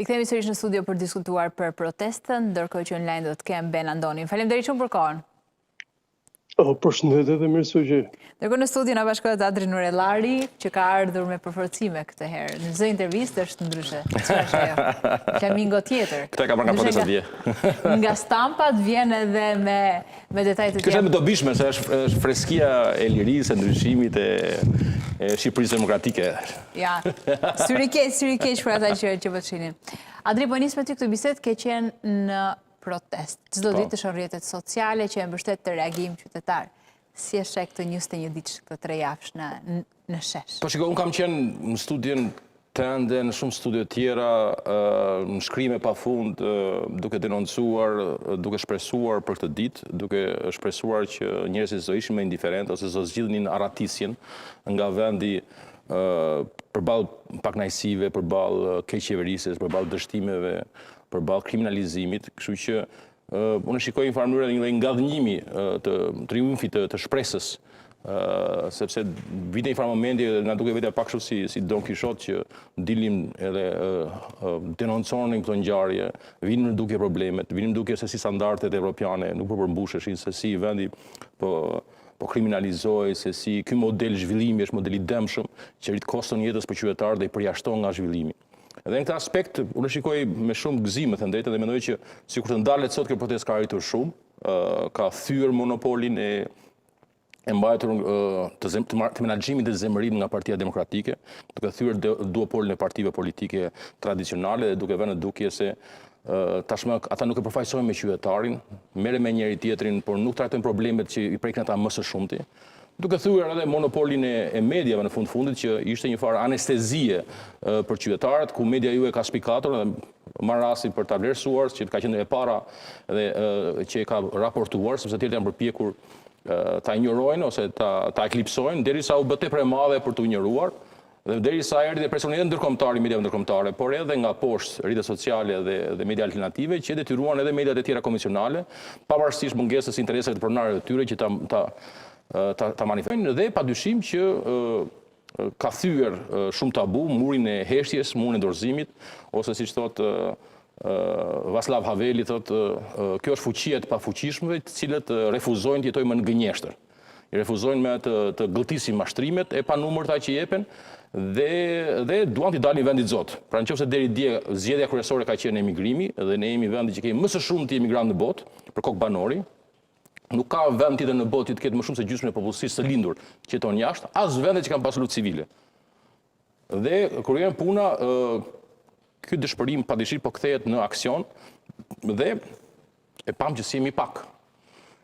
Rikthehemi sërish në studio për diskutuar për protestën, ndërkohë që online do të kem Ben Andonin. Faleminderit shumë për kohën. Përshëndetje dhe mirësëgjë. Ndërkohë në studio na bashkohet Adri Nurellari, që ka ardhur me përforcime këtë herë. Në çdo intervistë është ndryshe. Çfarë është ajo? Flamingo tjetër. Këtë ka marrë nga protesta dje. Nga stampat vjen edhe me detaje të tjera. Këtë është më dobishme, se është freskia e lirisë, e ndryshimit e Shqipërisë demokratike. Ja, syri keq për ata që vëshinin. Adri, po nis me ty këtë bisedë, ke qenë në protest. Çdo ditë në rrjetet sociale që e mbështet të reagim qytetar. Si e sheh këtë 21 ditë, këtë 3 javësh në shesh? Po shiko, unë kam qenë në studion tënde, në shumë studio tjera, në shkrime pafund, duke denoncuar, duke shpresuar për këtë ditë, duke shpresuar që njerëzit do ishin më indiferent ose do zgjidhnin aratisjen nga vendi përballë pakënaqësive, përballë keqeverisjes, përballë dështimeve, përballë kriminalizimit, kështu që unë shikoj në farë mënyrë një ngadhnjimi të triumfit të shpresës, sepse vite një farë momenti na duke vetë pak kështu si Don Kishot që dilim edhe denonconin këto ngjarje, vinim duke problemet, vinim duke se si standardet evropiane nuk po përmbusheshin, se si vendi po kriminalizoi, se si ky model zhvillimi është model i dëmshëm që rrit koston jetës për qytetarët dhe i përjashton nga zhvillimi. Edhe në këtë aspekt, unë shikoj me shumë gëzim, të drejtë, dhe mendoj që sikur të ndalet sot kjo protestë ka arritur shumë, ka thyer monopolin e mbajtur të menaxhimit dhe zemërimit nga Partia Demokratike, duke thyer duopolin e partive politike tradicionale dhe duke vënë dukje se tashmë ata nuk e përfaqësojnë me qytetarin, merren me njëri tjetrin, por nuk trajtojnë problemet që i prekin ata më së shumti. Duke thyer edhe monopolin e mediave në fundit që ishte një farë anestezie për qytetarët, ku media ju e ka spikatur dhe marr rastin për ta vlerësuar, që ka qenë e para dhe që e ka raportuar, sepse të tjerët janë përpjekur ta injorojnë ose ta eklipsojnë, derisa u bë tepër e madhe për të injoruar, dhe derisa erdhi presioni ndërkombëtar i mediave ndërkombëtare, por edhe nga poshtë rrjetet sociale dhe media alternative që detyruan edhe mediat e tjera komisionale, pavarësisht mungesës së interesave të pronarëve të tyre që ta manifestojnë, dhe padyshim që ka thyer shumë tabu, murin e heshtjes, murin e dorëzimit, ose siç thotë Václav Haveli, thotë kjo është fuqia e pafuqishmëve, të cilët refuzojnë të jetojnë më në gënjeshtër. I refuzojnë me të gëlltisin mashtrimet e panumërta që jepen dhe duan t'i dalin vendit zot. Pra nëse deri dje zgjedhja kryesore ka qenë emigrimi dhe ne jemi vendi që kemi më së shumti emigrantë në botë për kokë banori. Nuk ka vend tjetër në botë që të ketë më shumë se gjysmën e popullsisë së lindur që jeton jashtë, as vende që kanë pasur luftë civile. Dhe kur vjen puna, ky dëshpërim padyshim po kthehet në aksion dhe e pam që si jemi pak.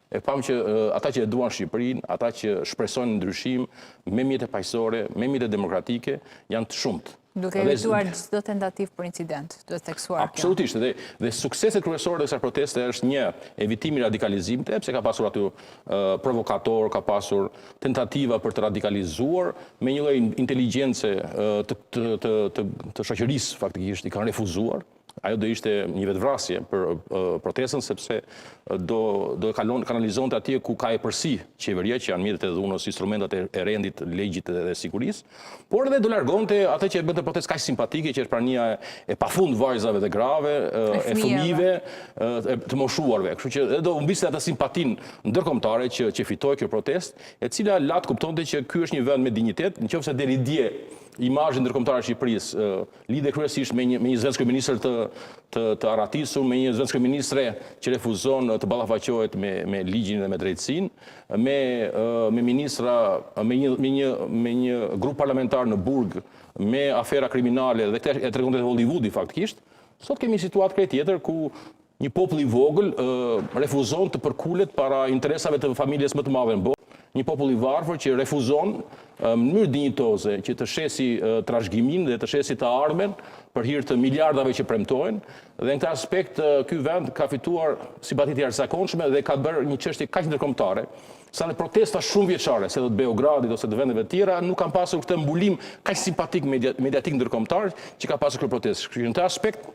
E pam që ata që e duan Shqipërinë, ata që shpresojnë ndryshim me mjete paqësore, me mjete demokratike, janë të shumtë. Duke evituar çdo tentativë për incident, duhet teksuar kjo. Absolutisht, dhe sukseset kryesore të kësaj proteste është një evitimi i radikalizimit, sepse ka pasur aty provokator, ka pasur tentativa për të radikalizuar me një lloj inteligjence të shoqërisë faktikisht i kanë refuzuar. Ajo do ishte një vetvrasje për protestën, sepse do kanalizonte atje ku ka e përsi qeveria, që janë mjetet e dhunës, instrumentat e rendit, legjit dhe sigurisë, por edhe do largonte atë që bënte protestë kaq simpatike, që është prania e pafund vajzave dhe grave, e fëmijëve, të moshuarve. Kështu që do humbiste atë simpatinë ndërkombëtare që fitoi kjo protestë, e cila kuptonte që ky është një vend me dinjitet, nëse deri dje imazhi ndërkombëtar i Shqipërisë lidhe kryesisht me një zëvendës kryeministër të aratisur, me një zëvendës kryeministre që refuzon të ballafaqohet me ligjin dhe me drejtësinë, me ministra, me një grup parlamentar në burg, me afera kriminale, dhe këtë e tregonte Hollywoodi faktikisht. Sot kemi situatë krejt tjetër ku një popull i vogël refuzon të përkulet para interesave të familjes më të madhe në botë. Një popull i varfër që refuzon në mënyrë dinjitoze që të shesi trashëgimin dhe të shesi të ardhmen për hir të miliardave që premtojnë, dhe në këtë aspekt ky vend ka fituar simpati të jashtëzakonshme dhe ka bërë një çështje kaq ndërkombëtare, sa në protesta shumë vjeçare, se do të Beogradit ose të vendeve të tjera, nuk kanë pasur këtë mbulim kaq simpatik mediatik ndërkombëtar që ka pasur kjo protestë. Kështu që në këtë aspekt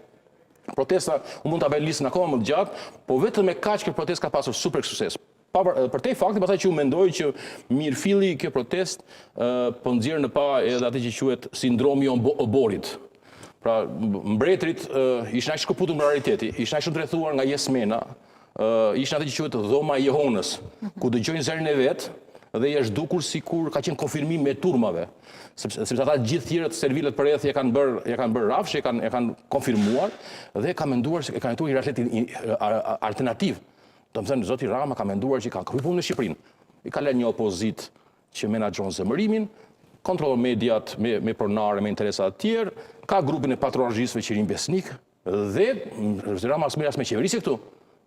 protesta mund ta bëj listën akoma më të gjatë, por vetëm me kaq kjo protestë ka pasur super sukses. Për te fakti, pastaj që u mendoj që mirëfilli kjo protestë po nxjerr në pa edhe atë që quhet sindromi oborit. Pra, mbretërit ishin aq shkëputur nga realiteti, ishin aq ndërthuar nga jesmena, ishin atë që quhet dhoma e Jehonës, ku dëgjojnë zërin e vet dhe i është dukur sikur ka qenë konfirmim me turmave, sepse ata gjithë tjerët servilet përreth e kanë bërë rafsh, e kanë konfirmuar dhe ka menduar se kanë jetuar një realitet alternativ. Domethënë zoti Rama ka menduar që ka kryer punë në Shqipërinë. I ka lënë një opozitë që menaxhon zemërimin, kontrollon mediat me pronare, me interesa të tjerë, ka grupin e patronazhistëve Qirin Besnik dhe Rama smeras me qeverisje këtu.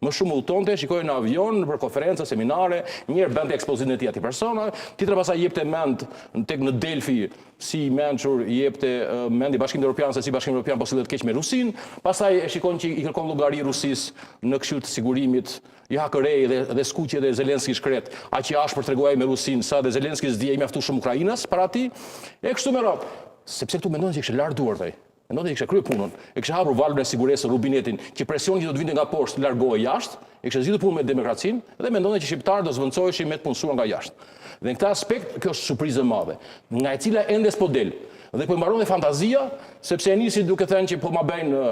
Më shumë udhtonte, shikoi në avion për konferenca, seminare, njëherë bënte ekspozitën e tij atij persona, tjetër pastaj jepte mend tek në Delfi si mençur, jepte mend i Bashkimit Evropian se si Bashkimi Evropian po sillet keq me Rusin, pastaj e shikon që i kërkon llogari Rusisë në Këshill të Sigurimit, i hakërej dhe skuqje dhe Zelenski shkret, aq i ashpër treguai me Rusin sa dhe Zelenski s'dije i mjaftu shumë Ukrainës para atij, e kështu me radhë, sepse këtu mendonin se kishte larë duart ai. Mendonte që kishte kryer punën, e kishte hapur valvën e sigurisë, rubinetin, që presioni që do të vinte nga poshtë largohej jashtë, e kishte zgjidhur punën me demokracinë dhe mendonte që shqiptarët do zvendçoheshin me të punësuar nga jashtë. Dhe në këtë aspekt, kjo është surprizë e madhe, nga e cila ende s'po del. Dhe po i mbaron dhe fantazia, sepse e nisi duke thënë që po ma bëjnë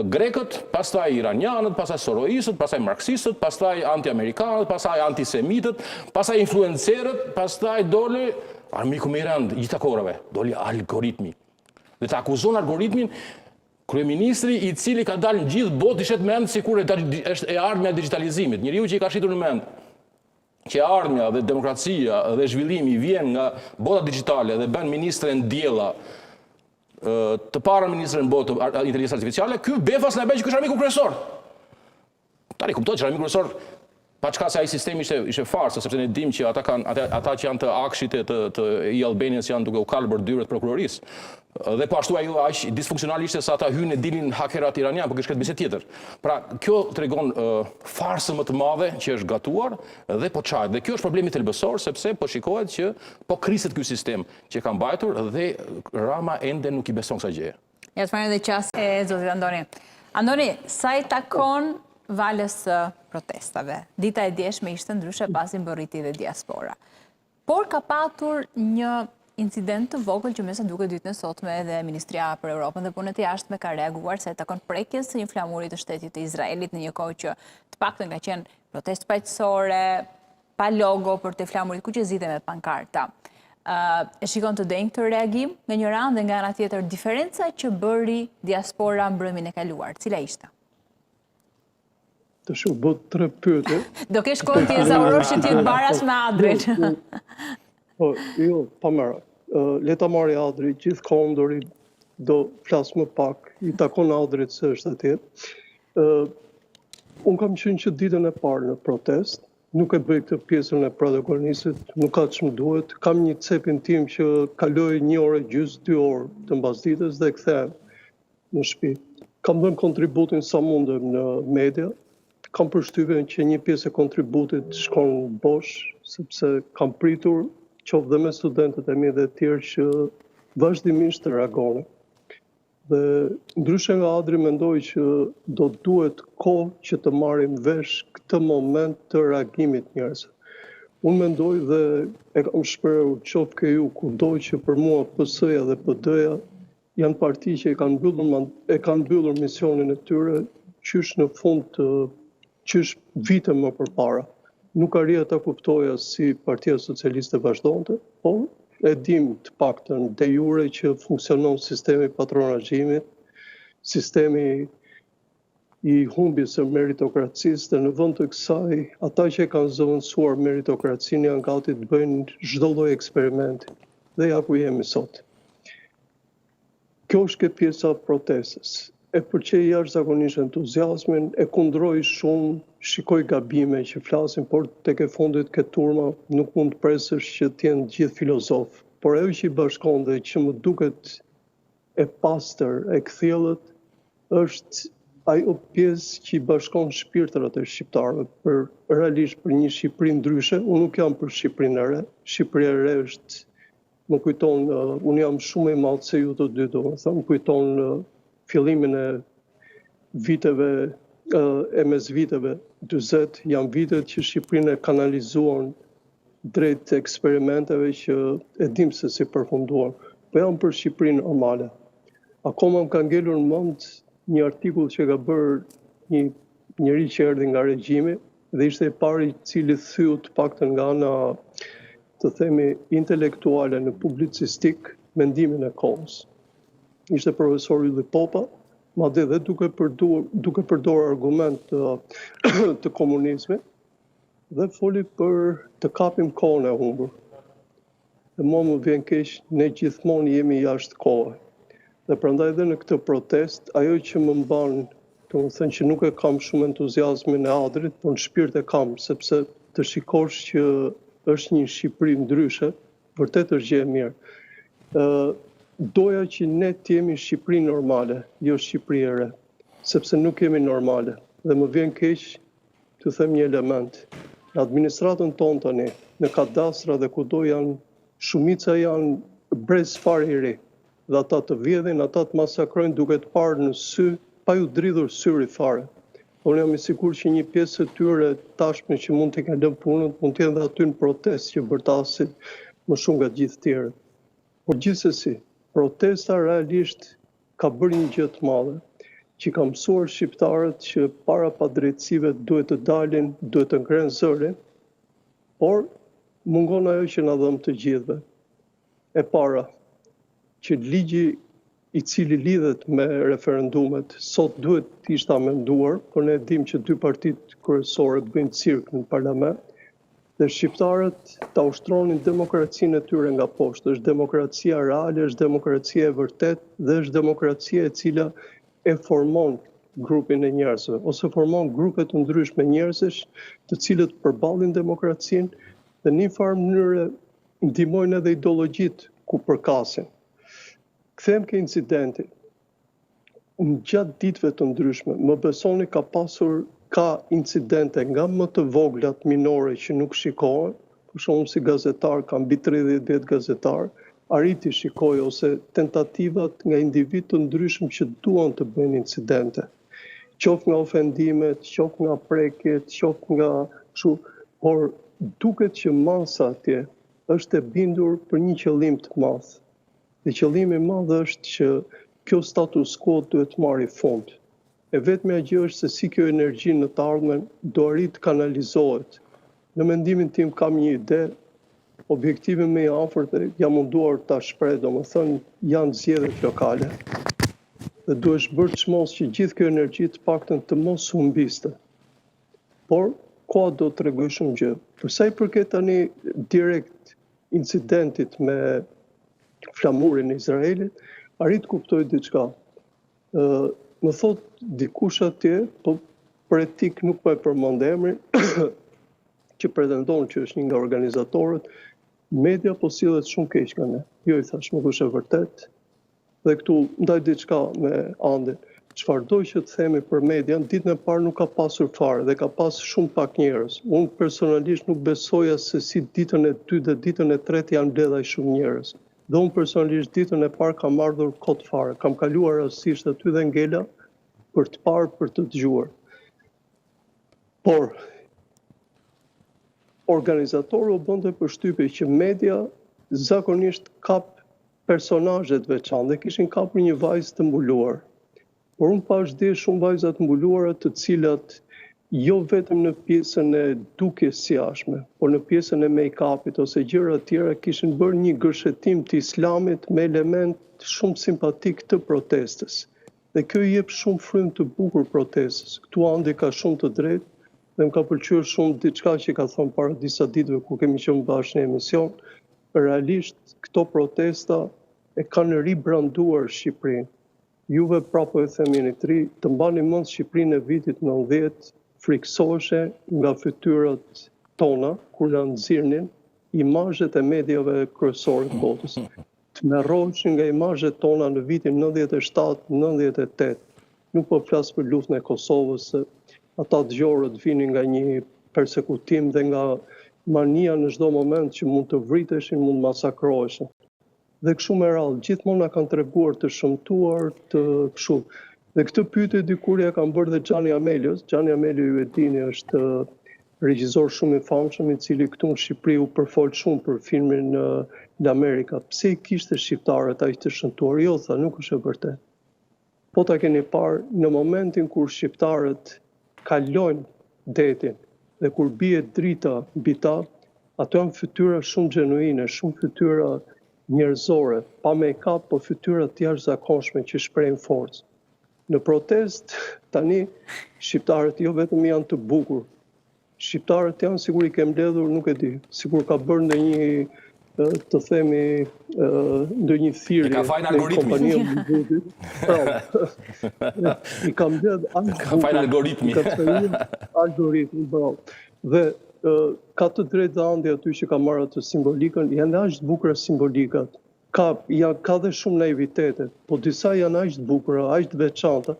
grekët, pastaj iranianët, pastaj soroistët, pastaj marksistët, pastaj anti-amerikanët, pastaj antisemitët, pastaj influencerët, pastaj doli armiku më i rënd i gjitha kohërave, doli algoritmi. Dhe të akuzon algoritmin kryeministri i cili ka dalë në gjithë botë i shet mend sikur është e ardhmja e digitalizimit. Njeriu që i ka shitur në mend që ardhmja dhe demokracia dhe zhvillimi vjen nga bota digjitale dhe bën ministre ndjella të para ministre në botë inteligencë artificiale, ky befas na bën që ky është armiku kryesor. Tani kuptohet që armiku kryesor pa çka se ai sistemi ishte farsë, sepse ne dimë që ata që janë të akshit të i Albanians janë duke u kalë bërdyret prokurorisë. Dhe po ashtu ajo aq disfunksional ishte sa ata hynë e dilin hakerat iranian, por kishte bisedë tjetër. Pra, kjo tregon farsën më të madhe që është gatuar dhe po çajt. Dhe kjo është problemi thelbësor sepse po shikohet që po kriset ky sistem që ka mbajtur dhe Rama ende nuk i beson kësaj gjëje. Ja të marrë dhe qas e zotit Andoni. Andoni, sa i takon valës protestave? Dita e djeshme ishte ndryshe pasi mbërriti dhe diaspora. Por ka patur një incident të vogël që mesa duke ditën e sotme edhe Ministria për Europën dhe punët e jashtme ka reaguar se takon prekjes së një flamuri të shtetit të Izraelit në një kohë që të paktën ka qenë protestë paqësore, pa logo për të flamurit, ku që zgjidhe me pankarta. E shikon të denjë këtë reagim nga një ranë dhe nga ana tjetër diferenca që bëri diaspora mbrëmjen e kaluar. Cila ishte? Të shumë bët 3 pyetje. Do kesh kohë të ezaurosh që t'jetë baras me Adrin. Jo, pa mëra. Leta marri Adri, gjithë kondori do flasë më pak, i takon Adrit se është atje. Unë kam qenë që ditën e parë në protest, nuk e bëj këtë pjesën e protagonisit, nuk ka që më duhet. Kam një cepin tim që kaloj 1 orë gjysmë, 2 orë të mbasditës dhe kthehem në shtëpi. Kam dhënë kontributin sa mundem në media, kam përshtypjen që një pjesë e kontributit shkon bosh, sepse kam pritur qoftë dhe me studentët e mi dhe tjerë që vazhdimisht të reagonin. Dhe ndryshe nga Adri mendoj që do duhet kohë që të marrim vesh këtë moment të reagimit njerëzve. Unë mendoj dhe e kam shprehur qoftë ke ju kudo që për mua PS-ja dhe PD-ja janë parti që e kanë mbyllur misionin e tyre qysh në fund të qysh vite më përpara. Nuk arrija ta kuptoja si Partia Socialiste vazhdonte, por e dim të paktën de jure që funksionon sistemi patronazhimit, sistemi i humbjes së meritokracisë dhe në vend të kësaj, ata që kanë zëvendësuar meritokracinë janë gati të bëjnë çdo lloj eksperimenti. Dhe ja ku jemi sot. Kjo është pjesa e protestës. E përqej jashtëzakonisht entuziazmin, e kundroj shumë, shikoj gabime që flasin, por tek e fundit këtë turma nuk mund të presësh që t'jenë gjithë filozof. Por ajo që i bashkon dhe që më duket e pastër, e kthjellët, është ajo pjesë që i bashkon shpirtrat e shqiptarëve realisht për një Shqipëri ndryshe. Unë nuk jam për Shqipërinë e re. Shqipëria e re është, më kujton, unë jam shumë i madh se ju të dy, domethënë, më kujton fillimin e viteve, e mes viteve 40, janë vitet që Shqipërinë e kanalizuan drejt eksperimenteve që e dim se si përfunduan. Po jam për Shqipërinë normale. Akoma më ka ngelur në mend një artikull që ka bërë një njeri që erdhi nga regjimi dhe ishte i pari i cili thyu të paktën nga ana, të themi, intelektuale në publicistik mendimin e kohës. Ishte profesor Ylli Popa, madje dhe duke përdorur argument të komunizmit dhe foli për të kapim kohën e humbur. Dhe mua më vjen keq, ne gjithmonë jemi jashtë kohë. Dhe prandaj dhe në këtë protest, ajo që më mban, domethënë që nuk e kam shumë entuziazmin e Adrit, por në shpirt e kam, sepse të shikosh që është një Shqipëri ndryshe, vërtet është gjë e mirë. Doja që ne të jemi Shqipëri normale, jo Shqipëri e re, sepse nuk jemi normale. Dhe më vjen keq të them një element. Në administratën tonë tani, në kadastra dhe kudo janë, shumica janë brez fare i ri. Dhe ata të vjedhin, ata të masakrojnë duke të parë në sy, pa ju dridhur syri fare. Unë jam i sigurt që një pjesë e tyre tashme që mund të kenë lënë punën, mund të jenë dhe aty në protestë që bërtasin më shumë nga gjithë tjerët. Por gjithsesi, protesta realisht ka bërë një gjë të madhe, që ka mësuar shqiptarët që para padrejtësive duhet të dalin, duhet të ngrenë zërin, por mungon ajo që na dhëm të gjithëve. E para, që ligji i cili lidhet me referendumet, sot duhet të ishte amenduar, por ne dim që dy partitë kryesore bëjnë cirk në parlament, dhe shqiptarët ta ushtronin demokracinë e tyre nga poshtë. Është demokracia reale, është demokracia e vërtet dhe është demokracia e cila e formon grupin e njerëzve, ose formon grupe të ndryshme njerëzish, të cilët përballin demokracinë dhe në një farë mënyrë ndihmojnë edhe ideologjitë ku përkasin. Kthem ke incidenti. Në gjatë ditëve të ndryshme, më besoni ka incidente nga më të voglat minore që nuk shikohen, për shembull si gazetar, kam mbi 30 vjet gazetar, arriti shikoj ose tentativat nga individ të ndryshëm që duan të bëjnë incidente. Qof nga ofendimet, qof nga prekjet, qof nga kështu, por duket që masa atje është e bindur për një qëllim të madh. Dhe qëllimi i madh është që kjo status quo duhet marrë fund. E vetmja gjë është se si kjo energji në të ardhmen do arrit kanalizohet. Në mendimin tim kam një ide, objektivi më i afërt jam munduar ta shpreh, domethënë janë zgjedhjet lokale. Dhe duhet bërë çmos që gjithë kjo energji të paktën të mos humbiste. Por koha do të tregoj shumë gjë. Për sa i përket tani direkt incidentit me flamurin e Izraelit, arrit kuptoj diçka. Më thot dikush atje, po për etik nuk po e përmend emrin, që pretendon që është një nga organizatorët, media po sillet shumë keq nga ne. Jo, i thash, nuk është e vërtet. Dhe këtu ndaj diçka me Andin. Çfarë do që të themi për media, ditën e parë nuk ka pasur fare dhe ka pas shumë pak njerëz. Unë personalisht nuk besoja se si ditën e 2 dhe ditën e 3 janë mbledhaj shumë njerëz. Dhe unë personalisht ditën e parë kam ardhur kot fare. Kam kaluar rastësisht aty dhe ngela për të parë, për të dëgjuar. Por organizatori u bënte përshtypje që media zakonisht kap personazhe të veçantë dhe kishin kapur një vajzë të mbuluar. Por unë pash dhe shumë vajza të mbuluara të cilat jo vetëm në pjesën e dukjes si jashtme, por në pjesën e make-upit ose gjëra të tjera kishin bërë një gërshetim të islamit me element shumë simpatik të protestës. Dhe kjo i jep shumë frym të bukur protestës. Këtu Andi ka shumë të drejtë dhe më ka pëlqyer shumë diçka që ka thënë para disa ditëve ku kemi qenë bashkë në emision. Realisht këto protesta e kanë ribranduar Shqipërinë. Juve prapo e themini të mbani mend Shqipërinë e vitit 90 friksoheshe nga fytyrat tona kur na nxirnin imazhet e mediave kryesore të botës. Të merroheshin nga imazhet tona në vitin 97-98. Nuk po flas për luftën e Kosovës, se ata dëgjorët vinin nga një persekutim dhe nga mania në çdo moment që mund të vriteshin, mund të masakroheshin. Dhe kështu me radhë, gjithmonë na kanë treguar të shëmtuar, të kështu. Dhe këtë pyetje dikur ja kanë bërë dhe Xhani Amelios. Xhani Amelio, ju e dini, është regjisor shumë i famshëm, i cili këtu në Shqipëri u përfol shumë për filmin L'America. Pse i kishte shqiptarët aq të shëmtuar? Jo, tha, nuk është e vërtetë. po ta keni parë në momentin kur shqiptarët kalojnë detin dhe kur bie drita mbi ta, ato janë fytyra shumë gjenuine, shumë fytyra njerëzore, pa make-up, po fytyra të jashtëzakonshme që shprehin forcë. Në protest, tani, shqiptarët jo vetëm janë të bukur, shqiptarët janë sigur i ke mbledhur, nuk e di, sigur ka bërë ndonjë, të themi, ndonjë thirrje ka fajin algoritmi. I ka mbledh Ka fajin algoritmi. Algoritmi, bravo. Dhe ka të drejtë dhe andi aty që ka marrë atë simbolikën, janë aq të bukura simbolikat. Ka dhe shumë naivitete, po disa janë aq të bukura, aq të veçanta.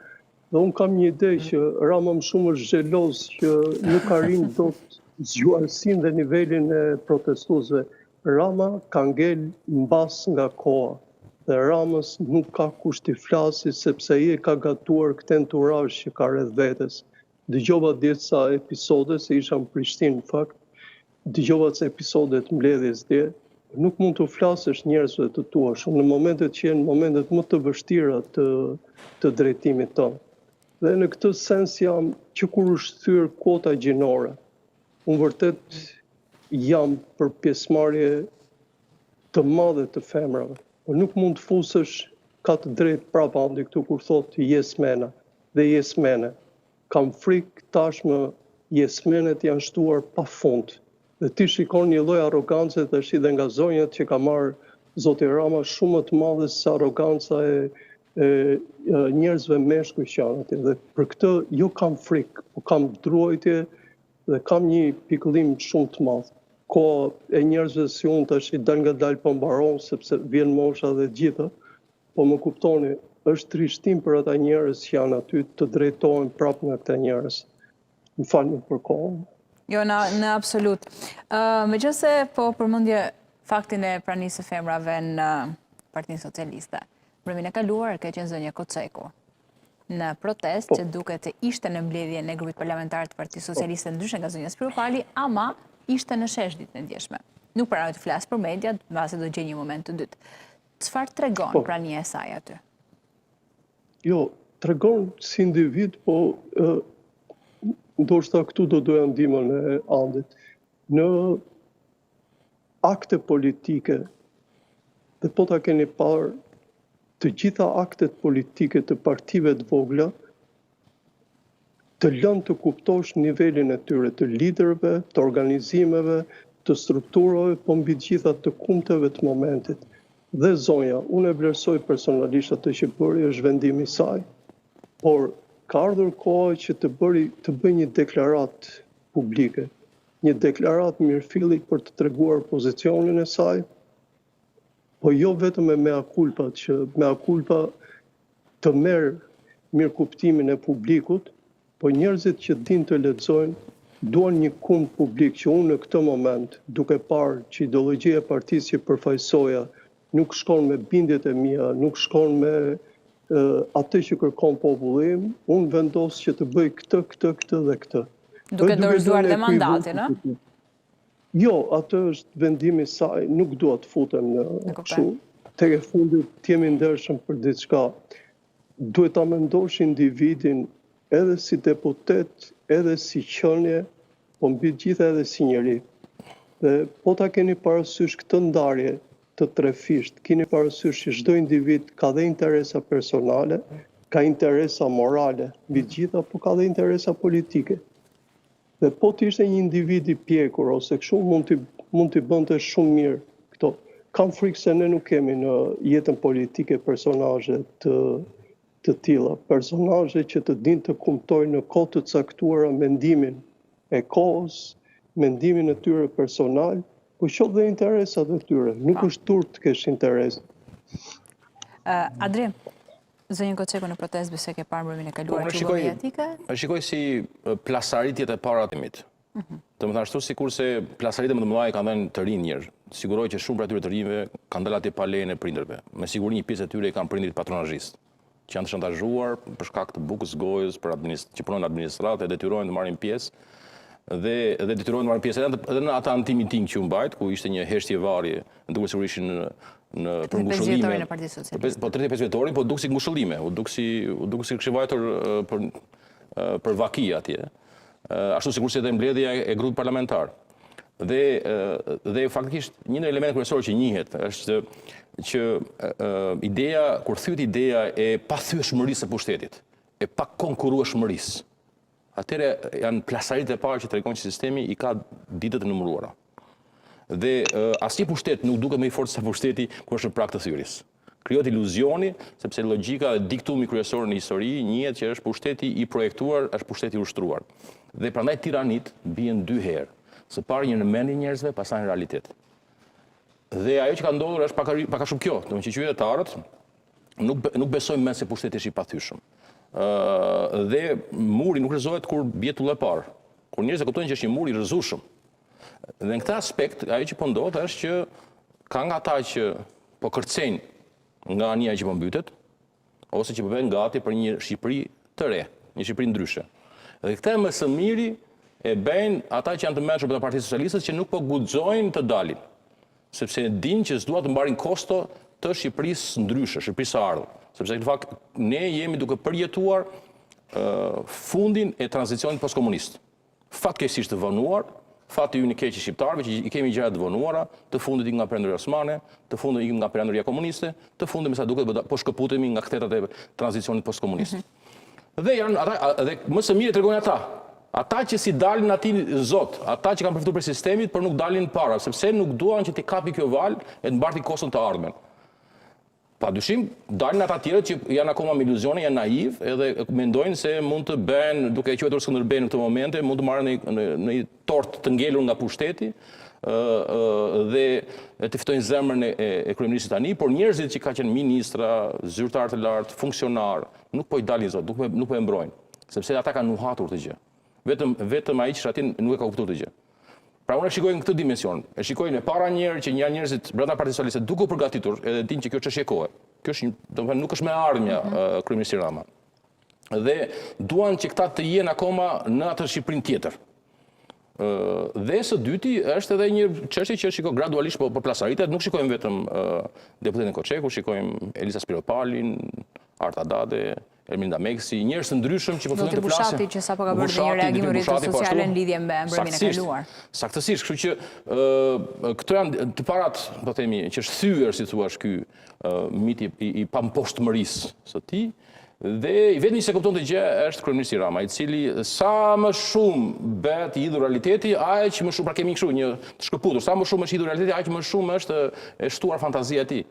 Dhe unë kam një ide që Rama më shumë është xheloz që nuk arrin dot zgjuarsinë dhe nivelin e protestuesve. Rama ka ngel mbas nga koha dhe Ramës nuk ka kusht t'i flasi sepse ai ka gatuar këtë enturazh që ka rreth vetes. Dëgjova disa episode se isha në Prishtinë në fakt, dëgjova ca episode të mbledhjes dje, nuk mund të flasësh njerëzve të tuash në momentet që janë momentet më të vështira të drejtimit tonë. Dhe në këtë sens jam që kur është thyer kuota gjinore, unë vërtet jam për pjesëmarrje të madhe të femrave. Nuk mund të fusësh ka të drejtë prapa andi këtu kur thotë jesmena dhe jesmene. Kam frikë tashmë jesmenet janë shtuar pafund. Dhe ti shikon një lloj arrogancë tash dhe nga zonjat që ka marrë zoti Rama shumë më të madhe se arroganca e njerëzve meshkuj që janë aty. Dhe për këtë jo kam frikë, po kam drojtje dhe kam një pikëllim shumë të madh. Koha e njerëzve si unë tash i dal nga dal po mbaron sepse vjen mosha dhe gjitha, po më kuptoni, është trishtim për ata njerëz që janë aty të drejtohen prapë nga këta njerëz. Më falni për kohën. Jo, në absolut. Megjithëse po përmendje faktin e pranisë së femrave në Partinë Socialiste. Brëmin e kaluar ka qenë zonja Koceku në protest që duket të ishte në mbledhjen e grupit parlamentar të Partisë Socialiste ndryshe nga zonja Spiru Pali, ama ishte në shesh ditën e djeshme. Nuk pranoj të flas për media, mbase do gjej një moment të dytë. Çfarë tregon prania e saj aty? Jo, tregon si individ, po ndoshta këtu do doja ndihmën e Andit. Në akte politike, dhe po ta keni parë, të gjitha aktet politike të partive të vogla të lënë të kuptosh nivelin e tyre të liderëve, të organizimeve, të strukturave, po mbi gjitha të kumteve të momentit. Dhe zonja, unë e vlerësoj personalisht atë që bëri, është vendimi i saj. Por ka ardhur koha që të bëj një deklarat publike, një deklarat mirëfilli për të treguar pozicionin e saj, po jo vetëm me mea culpa, që mea culpa të merr mirëkuptimin e publikut, po njerëzit që din të lexojnë duan një kund publik që unë në këtë moment, duke parë që ideologjia e partisë që përfaqësoja nuk shkon me bindjet e mia, nuk shkon me atë që kërkon populli, unë vendos që të bëj këtë dhe këtë. Duke dorëzuar dhe mandatin, a? Jo, atë është vendimi i saj, nuk dua të futem në kështu. Tek e fundit të jemi ndershëm për diçka. Duhet ta mendosh individin edhe si deputet, edhe si qenie, po mbi gjitha edhe si njeri. Dhe po ta keni parasysh këtë ndarje të trefisht, keni parasysh që çdo individ ka dhe interesa personale, ka interesa morale, mbi gjitha, po ka dhe interesa politike. Dhe po të ishte një individ i pjekur, ose kështu mund t'i bënte shumë mirë këto. Kam frikë se ne nuk kemi në jetën politike personazhe të tilla, personazhe që të dinë të kumtojnë në kohë të caktuara mendimin e kohës, mendimin e tyre personal, po shoh dhe interesat e tyre. Nuk është turp të kesh interes. Adri, zonjën Koceku në protest besoj ke parë mbrëmjen e kaluar që mediatike? E shikoj si plasaritjet e para të timit. Të më thashtu sikur se plasaritjet më të mëdha kanë dhënë të rinë njerëz. Siguroj që shumë prej atyre të rinjve kanë dalë atje pa lejen e prindërve. Me siguri një pjesë e tyre kanë prindrit patronazhist, që janë të shantazhuar për shkak të bukës gojës, që punojnë në administratë, e detyrojnë të marrin pjesë dhe detyrojnë të marrin pjesë edhe në ata antimiting që u mbajt, ku ishte një heshtje varje, duke sigurisht për ngushëllime. Në Partisë Socialiste. Po 35 vjetorin, po duk si ngushëllime, u duk si kishte vajtur për vaki atje. Ashtu sikur si edhe mbledhja e grupit parlamentar. Dhe faktikisht një ndër elementet kryesorë që njihet është që kur thyet ideja e pathyeshmërisë së pushtetit, e pa konkurrueshmërisë. Atëre janë plasaritë e parë që tregojnë që sistemi i ka ditët e numëruara. Dhe asnjë pushtet nuk duket më i fortë se pushteti kur është në prag të thyrjes. Krijohet iluzioni, sepse logjika dhe diktumi kryesor në histori njihet që është pushteti i projektuar, është pushteti i ushtruar. Dhe prandaj tiranit bien dy herë. Së pari një në mendjen e njerëzve, pastaj në realitet. Dhe ajo që ka ndodhur është pak a shumë kjo, domethënë që qytetarët nuk besojnë më se pushteti është i pathyeshëm. Dhe muri nuk rrezohet kur bie tulli e parë. Kur njerëzit kuptojnë që është një mur i rrezueshëm. Dhe në këtë aspekt, ajo që po ndodh është që ka nga ata që po kërcejnë nga ania që po mbytet, ose që po bëhen gati për një Shqipëri të re, një Shqipëri ndryshe. Dhe këtë më së miri e bëjnë ata që janë të mëshur për Partisë Socialiste që nuk po guxojnë të dalin, sepse dinë që s'dua të mbarin kosto të Shqipërisë ndryshe, Shqipërisë së ardhur, sepse në fakt ne jemi duke përjetuar fundin e tranzicionit postkomunist. Fatkeqësisht të vonuar, fati ynë i keq i shqiptarëve që i kemi gjëra të vonuara, të fundit ikim nga perandoria osmane, të fundit ikim nga perandoria komuniste, të fundit me sa duket po shkëputemi nga kthetat e tranzicionit postkomunist. Dhe dhe më së miri tregojnë ata që si dalin atij zot, ata që kanë përfituar për sistemit, por nuk dalin para, sepse nuk duan që t'i kapi kjo valë e të mbarti kostën të ardhmen. Padyshim, dalin ata tjerë që janë akoma me iluzione, janë naiv, edhe mendojnë se mund të bëhen, duke e quajtur Skënderbej në këtë momente, mund të marrën në një tort të ngelur nga pushteti dhe të fitojnë zemrën e kryeministit tani, por njerëzit që ka qenë ministra, zyrtar të lartë, funksionar, nuk po i dalin zot, nuk po e mbrojnë, sepse ata kanë nuhatur të gjë. Vetëm ai që aty nuk e ka kuptuar të gjë. Pra unë e shikoj në këtë dimension, e shikoj në para njerë që janë njerëzit brenda Partisë Socialiste duke u përgatitur, edhe dinë që kjo çështje e kohe. Kjo është, domethënë, nuk është me ardhmja kryeministi Rama. Dhe duan që këta të jenë akoma në atë Shqipërinë tjetër. Dhe së dyti është edhe një çështje që shikoj gradualisht po plasaritet, nuk shikojmë vetëm deputetin Koçeku, shikojmë Elisa Spiropalin, Arta Dade, Erminda Meksi, njerëz të ndryshëm që po fillojnë të flasin. Bushati që sapo ka bërë një reagim në rrjetet sociale në lidhje me mbrëmjen e kaluar. Saktësisht, kështu që këto janë të parat, po themi, që është thyer, si thua, ky miti i pamposhtmërisë së tij. Dhe vetëm se kupton të gjë është kryeministi Rama, i cili sa më shumë bëhet i idhur realiteti, aq më shumë, pra kemi kështu një të shkëputur, sa më shumë është i idhur realiteti, aq më shumë është e shtuar fantazia e tij.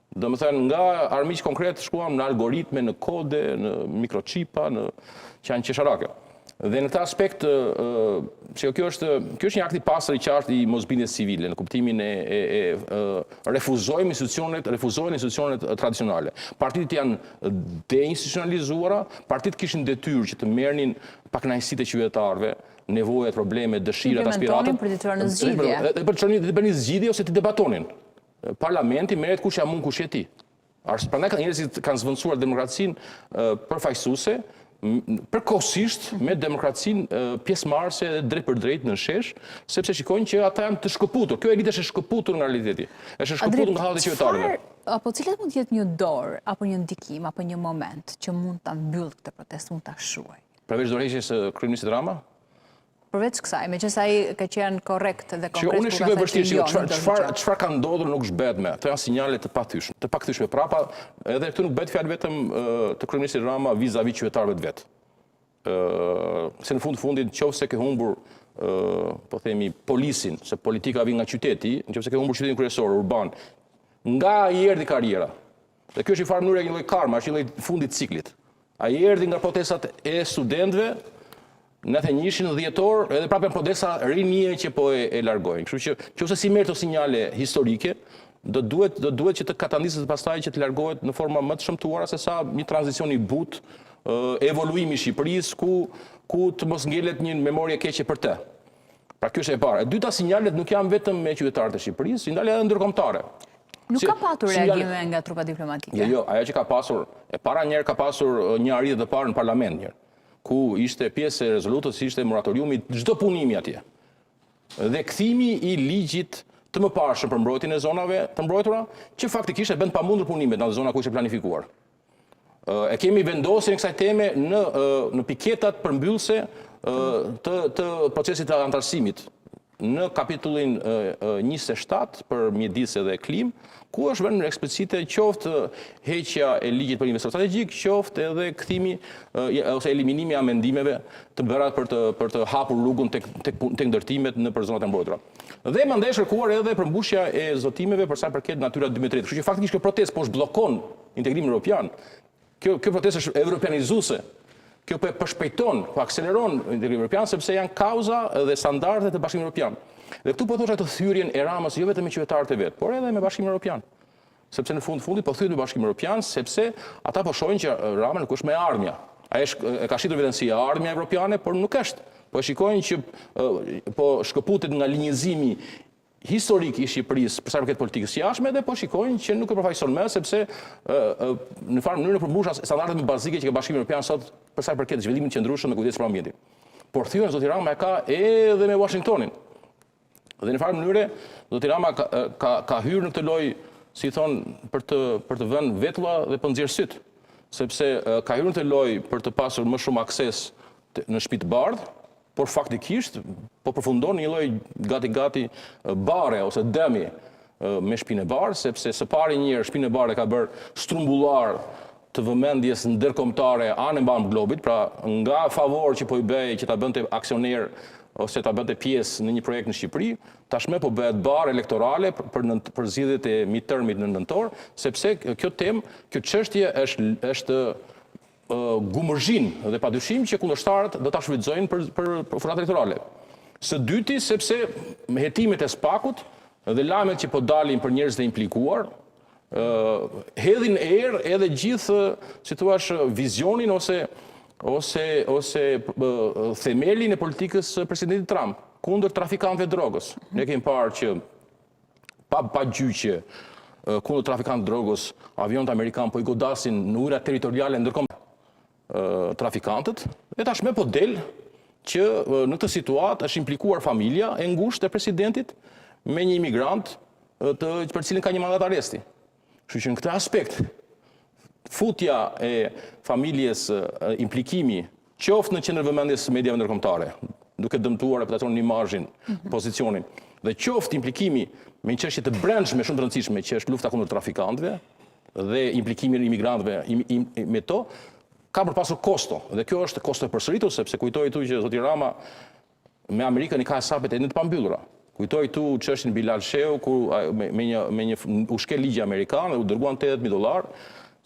Do më thënë, nga armiq konkret shkuam në algoritme, në kode, në mikrochipa, që janë qesharake. Dhe në këtë aspekt, që kjo është një akt i pastër i qartë i mosbindjes civile, në kuptimin e refuzojnë institucionet tradicionale. Partitë janë deinstitucionalizuara, partitë kishin detyrë që të merrnin pakënaqësitë e qytetarëve, nevojat, problemet, dëshirat, aspiratat. Implementonin për të çuar në zgjidhje. Për të bënë zgjidhje ose të debatonin. Parlamenti merret kush ja mund kush je ti. Prandaj njerëzit kanë zvendësuar demokracinë përfaqësuese, përkohësisht me demokracinë pjesëmarrëse drejt për drejt në shesh, sepse shikojnë që ata janë të shkëputur. Kjo elitë është e shkëputur nga realiteti. Është shkëputur nga halli i qytetarëve. Apo cilat mund të jetë një dorë, apo një ndikim, apo një moment që mund ta mbyll këtë protestë, mund ta shuaj? Përveç dorëheqjes së kryeministit Rama? Përveç kësaj, meqense ai ka qenë korrekt dhe konkret. Unë shikoj vështirë, çfarë ka ndodhur nuk zbet me. Këto janë sinjale të pathyeshme, të pakthyeshme. Prapa, edhe këtu nuk bëhet fjalë vetëm të kryeministit Rama vis-a-vis qytetarëve të vet. Se në fundit nëse ke humbur po themi polisin, se politika vjen nga qyteti, nëse ke humbur qytetin kryesor urban, nga i erdhi karriera. Dhe kjo është një farë mënyrë e një lloj karma, është një lloj fundit ciklit. Ai erdhi nga protestat e studentëve. Në të njëshin dhjetor, edhe prapë protesta rinje që po e largojnë. Kështu që nëse si merr këto sinjale historike, do duhet që të katandisët pastaj që të largohet në forma më të shëmtuara se sa një tranzicion i butë, evoluimi i Shqipërisë ku të mos ngelet një memorie keqe për të. Pra kjo është e para. E dyta, sinjalet nuk janë vetëm me qytetarët e Shqipërisë, sinjalet edhe ndërkombëtare. Nuk ka patur reagime nga trupa diplomatike. Jo, ajo që ka pasur, e para njerë ka pasur një arritje të parë në parlament njerë, ku ishte pjesë e rezolutës, ishte moratoriumi çdo punimi atje. Dhe kthimi i ligjit të mëparshëm për mbrojtjen e zonave të mbrojtura, që faktikisht e bën pamundur punimet në zona ku ishte planifikuar. E kemi vendosjen e kësaj teme në piketat përmbyllëse të procesit të antarësimit në kapitullin 27 për mjedisje dhe klim, ku është vënë eksplicite qoftë heqja e ligjit për investor strategjik, qoftë edhe kthimi ose eliminimi i amendimeve të bëra për të hapur rrugën tek ndërtimet në për zonat e mbrojtura. Dhe mandej është kërkuar edhe përmbushja e zotimeve për sa i përket Natura 2030. Kështu që faktikisht kjo protestë po zhbllokon integrimin evropian. Kjo protestë është evropianizuese. Kjo përshpejton, akseleron integrimin evropian sepse janë kauza dhe standardet e Bashkimit Evropian. Dhe këtu po thosha të thyrjen e Ramës jo vetëm me qytetarët e vet, por edhe me Bashkimin Evropian. Sepse në fundit po thyet me Bashkimin Evropian sepse ata po shohin që Rama nuk është me armja. Ai ka shitur veten si armja evropiane, por nuk është. Po shikojnë që po shkëputet nga linjëzimi historik i Shqipërisë për sa i përket politikës jashtme dhe po shikojnë që nuk e përfaqëson më sepse në farë mënyrë përmbush standardet më bazike që ka Bashkimi Evropian sot për sa i përket zhvillimit qëndrueshëm me kujdes për ambientin. Por thyen zoti Rama e ka edhe me Washingtonin. Dhe në farë mënyrë zoti Rama ka hyrë në këtë lojë, si thon, për të vënë vetulla dhe për nxjerr syt, sepse ka hyrë në këtë lojë për të pasur më shumë akses në shtëpi të bardhë, por faktikisht po përfundon një lloj gati bare ose dëmi me shtëpinë e bardhë, sepse së pari një herë shtëpinë e bardhë ka bërë strumbular të vëmendjes ndërkombëtare anë mban globit, pra nga favor që po i bëj që ta bënte aksioner ose ta bënte pjesë në një projekt në Shqipëri, tashmë po bëhet barë elektorale për zgjedhjet e midtermit në nëntor, sepse kjo temë, kjo çështje është gumërzhin dhe padyshim që kundërshtarët do ta shfrytëzojnë për fushat elektorale. Së dyti, sepse me hetimet e SPAK-ut dhe lajmet që po dalin për njerëzit e implikuar, hedhin erë edhe gjithë, si thua, vizionin ose themelin e politikës presidentit Trump kundër trafikantëve drogës. Ne kemi parë që pa gjyqje kundër trafikantëve drogës, avionët amerikanë po i godasin në ujërat territoriale ndërkombëtare trafikantët, dhe tashmë po del që në këtë situatë është implikuar familja e ngushtë e presidentit me një imigrant për cilin ka një mandat arresti. Kështu që në këtë aspekt, futja e familjes implikimi, qoftë në qendër vëmendjes mediave ndërkombëtare, duke dëmtuar reputacionin, imazhin, pozicionin, dhe qoftë implikimi me një çështje të brendshme shumë të rëndësishme që është lufta kundër trafikantëve dhe implikimi i imigrantëve me to, ka për pasur kosto, dhe kjo është kosto e përsëritur, sepse kujtoj tu që zoti Rama me Amerikën i ka hesapet e të pambyllura. Kujtoj tu çështjen Bilal Sheu, ku me një ushkel ligji amerikan dhe u dërguan $80,000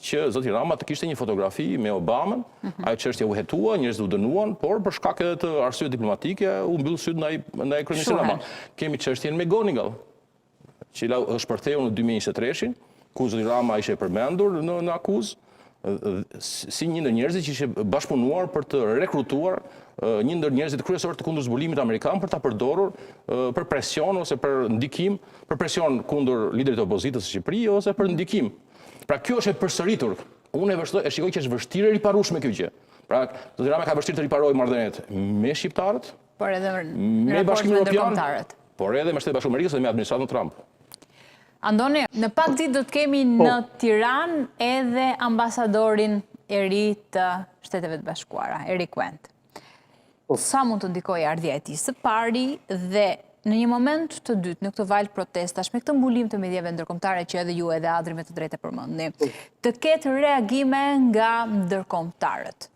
që zoti Rama të kishte një fotografi me Obamën, ajo çështje u hetua, njerëzit u dënuan, por për shkak edhe të arsye diplomatike u mbyll syt ndaj kryeministit Rama. Kemi çështjen me Gonigal, që është përtheu në 2023, ku zoti Rama ishte përmendur në akuzë, si një ndër njerëzit që ishe bashkëpunuar për të rekrutuar një ndër njerëzit kryesor të kundër zbulimit amerikan për ta përdorur për presion ose për ndikim, për presion kundër liderit e opozitës së Shqipërisë ose për ndikim. Pra kjo është e përsëritur. Unë e shikoj që është vështirë e riparueshme kjo gjë. Pra zoti Rama ka vështirë të riparojë marrëdhëniet me shqiptarët, por edhe me Bashkimin Evropian, por edhe me Shtetet Bashkuara të Amerikës dhe me administratën Trump. Andoni, në pak ditë do të kemi në Tiranë edhe ambasadorin e ri të Shteteve të Bashkuara, Erik Wendt. Sa mund të ndikojë ardhja e tij së pari dhe në një moment të dytë, në këtë valë protestash, me këtë mbulim të mediave ndërkombëtare që edhe ju edhe Adri me të drejtë përmendni, të ketë reagime nga ndërkombëtarët.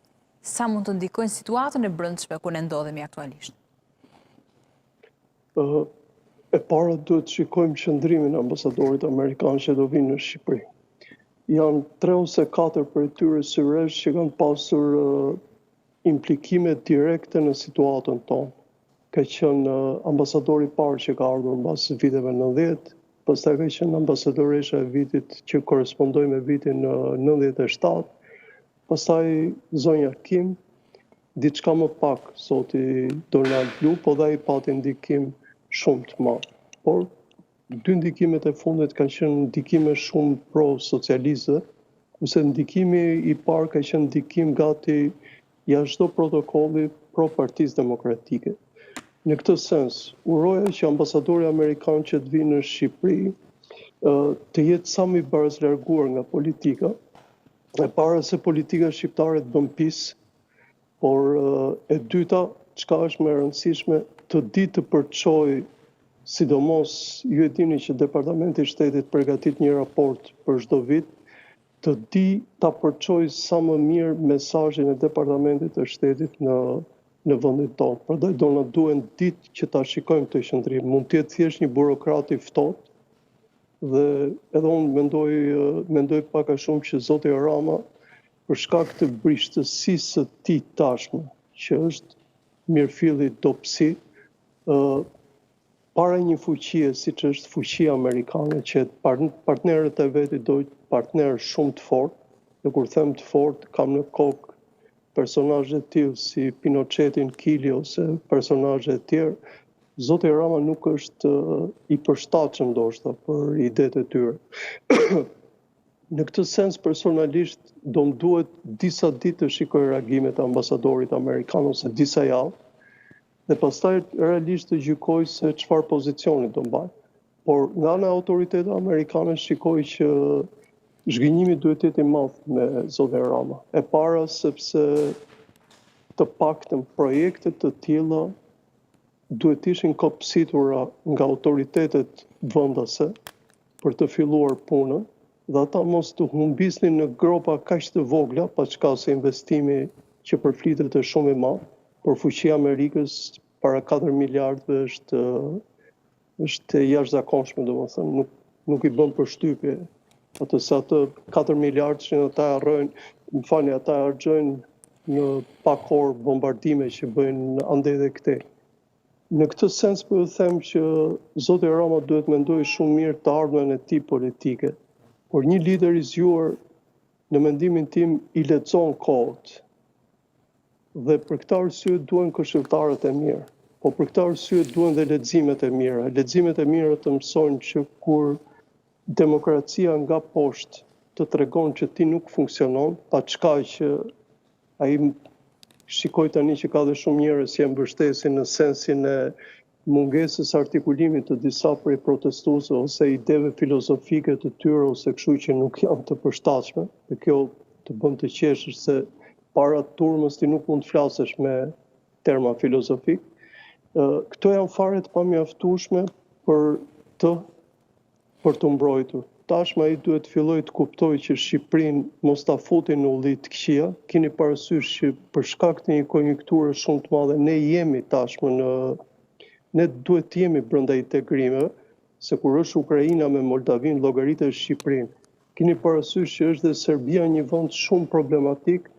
Sa mund të ndikojnë situatën e brendshme ku ne ndodhemi aktualisht? E para duhet shikojmë qëndrimin e ambasadorit amerikan që do vinë në Shqipëri. Janë 3 ose 4 për tyre syresh që kanë pasur implikime direkte në situatën tonë. Ka qenë ambasadori parë që ka ardhur mbas viteve 90, pastaj ka qenë ambasadoresha e vitit që korrespondoi me vitin 97, pastaj zonja Kim, diçka më pak zoti Donald Lu, po dhe ai pati ndikim shumë të madh. Por 2 ndikimet e fundit kanë qenë ndikime shumë pro-socialiste, kurse ndikimi i parë ka qenë ndikim gati jashtë çdo protokolli pro-Partisë Demokratike. Në këtë sens, uroja që ambasadori amerikan që të vinë në Shqipëri të jetë sa më i barazlarguar nga politika, e para se politika shqiptare të bën pis, por e dyta, çka është më e rëndësishme, të di të përçojë, sidomos ju e dini që Departamenti i Shtetit përgatit një raport për çdo vit, të di ta përçojë sa më mirë mesazhin e Departamentit të Shtetit në vendin tonë. Prandaj do na duhen ditë që ta shikojmë këtë qendrim. Mund të jetë thjesht një burokrat i ftohtë, dhe edhe unë mendoj pak a shumë që zoti Rama, për shkak të brishtësisë së tij tashme, që është mirëfilli dobësi, para një fuqie siç është fuqia amerikane, që partnerët e vetit dojnë partnerë shumë të fortë, dhe kur them të fortë, kam në kokë personazhe të tillë si Pinochetin, Kili ose personazhe të tjerë, zoti Rama nuk është i përshtatshëm ndoshta për idetë e tyre. Në këtë sens personalisht do më duhet disa ditë të shikoj reagimet e ambasadorit amerikan ose disa javë, dhe pastaj realisht të gjykoj se çfarë pozicioni do mbaj. Por nga ana e autoritetit amerikane shikoj që zhgënjimi duhet të jetë i madh me zotin Rama. E para sepse të paktën projekte të tilla duhet ishin kopësitura nga autoritetet vendase për të filluar punën, dhe ata mos të humbisnin në gropa kaq të vogla, pa çka se investimi që përflitet është shumë i madh, por fuqia e Amerikës para 4 miliardëve është e jashtëzakonshme, domethënë nuk i bën përshtypje atë se atë 4 miliardë që ata harxojnë në pak orë bombardime që bëjnë ande dhe këtej. Në këtë sens po ju them që zoti Rama duhet mendojë shumë mirë të ardhmen e tij politike, por një lider i zgjuar, në mendimin tim, i lexon kohët. Dhe për këtë arsye duhen këshilltarët e mirë, po për këtë arsye duhen dhe leximet e mira. Leximet e mira të mësojnë që kur demokracia nga poshtë të tregon që ti nuk funksionon, pa çka që ai shikoj tani që ka dhe shumë njerëz që e mbështesin në sensin e mungesës artikulimit të disa prej protestuesve ose ideve filozofike të tyre ose kështu që nuk janë të përshtatshme, dhe kjo të bën të qeshësh se para turmës ti nuk mund të flasësh me terma filozofik. Këto janë fare të pamjaftueshme për të mbrojtur. Tashmë ai duhet filloj të kuptoj që Shqipërinë mos ta futin në ulli të këqija. Keni parasysh që për shkak të një konjunkture shumë të madhe ne jemi tashmë ne duhet të jemi brenda integrimeve, se kur është Ukraina me Moldavinë llogaritet Shqipërinë. Keni parasysh që është dhe Serbia një vend shumë problematik,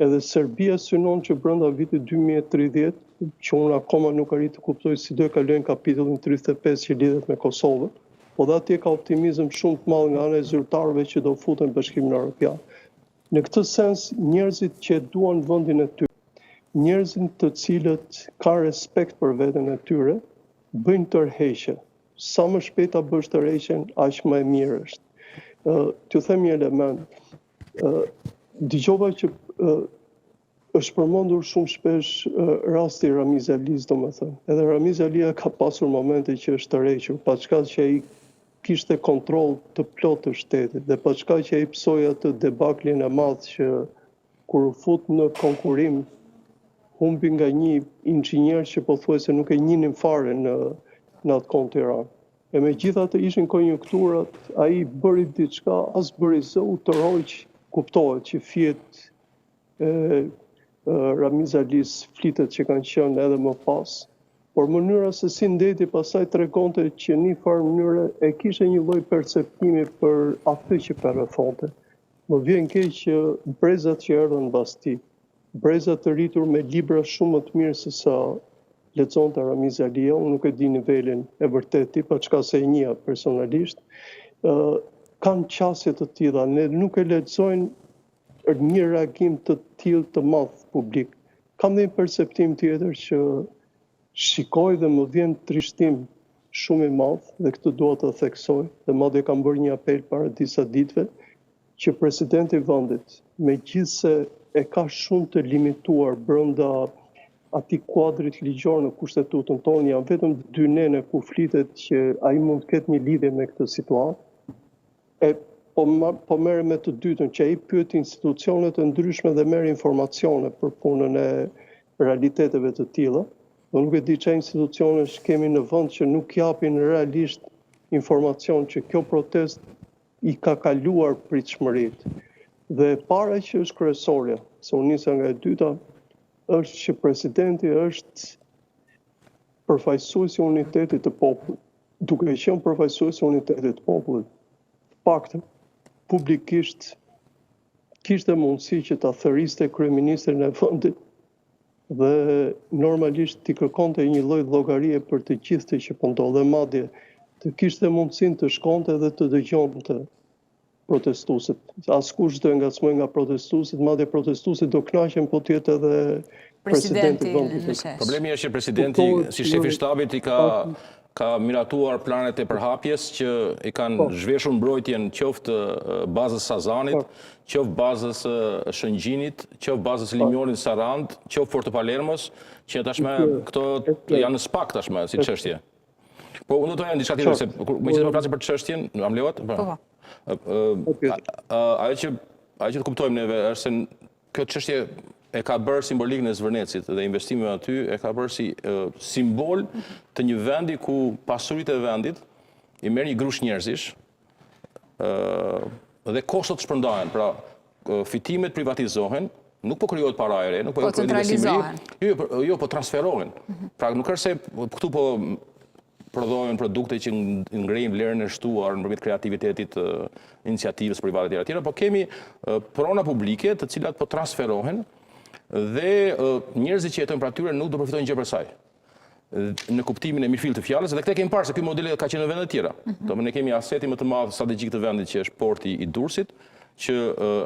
edhe Serbia synon që brenda vitit 2030, që unë akoma nuk arrit të kuptoj si do e kalojnë kapitullin 35 që lidhet me Kosovën, po dhe atje ka optimizëm shumë të madh nga ana e zyrtarëve që do futen Bashkimin Evropian. Në këtë sens, njerëzit që duan vendin e tyre, njerëzit të cilët kanë respekt për veten e tyre, bëjnë tërheqje. Sa më shpejt ta bësh tërheqjen, aq më e mirë është. T'ju them një element. Dëgjova që është përmendur shumë shpesh rasti Ramiz Alis, domethënë. Edhe Ramiz Alia ka pasur momente që është tërhequr, pa çka që ai kishte kontroll të plotë të shtetit, dhe pa çka që ai psoi atë debaklin e madh që kur u fut në konkurim humbi nga një inxhinier që pothuajse nuk e njihnin fare në atë kohë Tiranë. E megjithatë ishin konjunkturat, ai bëri diçka, as bëri zë, u tërhoq, kuptohet që fjet Ramiz Alis, flitet që kanë qenë edhe më pas, por mënyra se si ndeti pasaj tregonte që një farë mënyre e kishte një lloj perceptimi për atë që përrethonte. Më vjen keq që brezat që erdhën mbas tij, brezat të rritur me libra shumë më të mirë se sa lexonte Ramiz Alia, unë nuk e di nivelin e vërtetë, pa çka se e njeh personalisht, kanë qasje të tilla, ne nuk e lexojnë një reagim të tillë të madh publik. Kam një perceptim tjetër që shikoj dhe më vjen trishtim shumë i madh, dhe këtë dua të theksoj, dhe madje kam bërë një apel para disa ditëve, që presidenti i vendit, megjithse e ka shumë të limituar brenda atij kuadrit ligjor në kushtetutën tonë, janë vetëm 2 nene ku flitet që ai mund të ketë një lidhje me këtë situatë. Po merre me të dytën që ai pyet institucione të ndryshme dhe merr informacione për punën e realiteteve të tilla. Do nuk e di çfarë institucionesh kemi në vend që nuk japin realisht informacion që kjo protest i ka kaluar pritshmëritë. Dhe para që është kryesorja, se unë nisa nga e dyta, është që presidenti është përfaqësuesi i unitetit të popullit. Duke qenë përfaqësuesi i unitetit të popullit, paktën publikisht kishte mundësi që ta thëriste kryeministrin e vendit dhe normalisht t'i kërkonte një lloj llogarie për të gjithë që po ndodhe, madje të kishte mundësinë të shkonte dhe të dëgjonte protestuesit. Askush do ngacmoj nga protestuesit, madje protestuesit do kënaqen po të jetë edhe presidenti i vendit. Problemi është që presidenti, si shefi shtabit, i ka miratuar planet e përhapjes që i kanë zhveshur mbrojtjen qoftë bazës Sazanit, qoftë bazës Shëngjinit, qoftë bazës Limionit Sarand, qoftë Porto Palermos, që tashme këto janë në spak tashme si çështje. Po unë do të jam diçka tjetër, se me që të flasim për çështjen, am lejohet? Ajo që të kuptojmë neve është se kjo çështje e ka bërë simbolik në Zvërnecit dhe investimi aty e ka bërë si simbol të një vendi ku pasuritë e vendit i merr një grush njerëzish dhe kostot shpërndahen, pra fitimet privatizohen, nuk po krijohet para e re, nuk po centralizohen. Jo, po transferohen. Pra nuk është se këtu po prodhohen produkte që ngrejnë vlerën e shtuar nëpërmjet kreativitetit, iniciativës private etj. Etj, po kemi prona publike të cilat po transferohen dhe njerëzit që jetojnë për atyre nuk do përfitojnë gjë për saj. Në kuptimin e mirëfillt të fjalës, dhe këtë kemi parë se ky model ka qenë në vende të tjera. Ne kemi asetin më të madh strategjik të vendit që është porti i Durrësit, që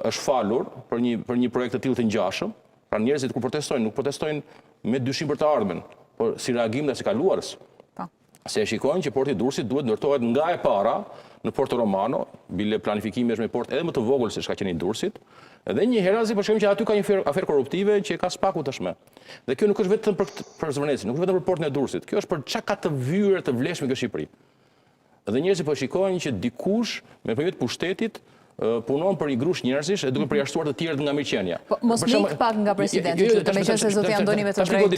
është falur për një projekt të tillë të ngjashëm. Pra njerëzit kur protestojnë, nuk protestojnë me dyshim për të ardhmen, por si reagim ndaj së kaluarës. Se e shikojnë që porti i Durrësit duhet ndërtohet nga e para në Porto Romano, bile planifikimi është me port edhe më të vogël se çka qenë i Durrësit, dhe një herazi po shikojmë që aty ka një aferë korruptive që ka spaku tashmë. Dhe kjo nuk është vetëm për Zvërnecin, nuk është vetëm për portin e Durrësit. Kjo është për çka ka të vyer të vlefshme kjo Shqipëri. Dhe njerëzit po shikojnë që dikush me përmjet pushtetit punon për një grush njerëzish e duke përjashtuar të tjerët nga mirëqenia. Mos mik pak nga presidenti, meqense zoti Andoni me të drejtë.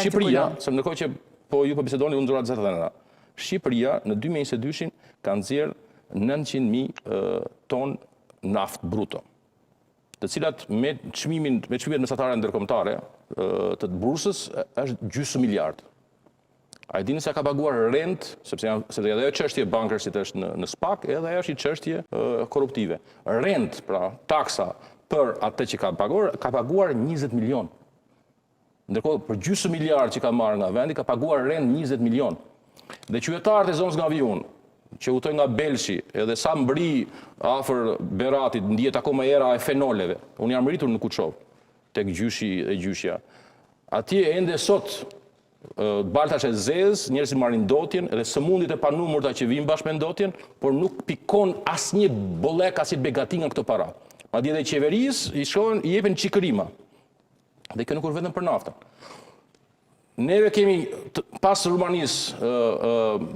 Shqipëria, se ndërkohë që po ju po bisedoni unë dhurat zetë dhe nëra. Shqipëria në 2022 ka nxjerr 900.000 ton naftë bruto, të cilat me çmimet mesatare ndërkombëtare të bursës është gjysmë miliard. A e dini sa ka paguar rent, sepse edhe ajo çështje bankersit është në SPAK, edhe ajo është një çështje korruptive. Rent, pra taksa për atë që ka paguar 20 milion. Ndërkohë, për gjysmë miliard që ka marrë nga vendi, ka paguar rent 20 milion. Dhe qytetarët e zonës Gavion, që utojnë nga Belshi, edhe sa mbri afër Beratit, ndihet akoma era e fenoleve. Unë jam rritur në Kuçov, tek gjyshi e gjyshja. Atje ende sot baltash e zezë, njerëzit marrin ndotjen, edhe sëmundjet e panumurta që vijnë bashkë me ndotjen, por nuk pikon asnjë bollek, asnjë begati nga këto para. Madje edhe qeverisë i jepen çikërima. Dhe kjo nuk është vetëm për naftën. Neve kemi pas Rumanisë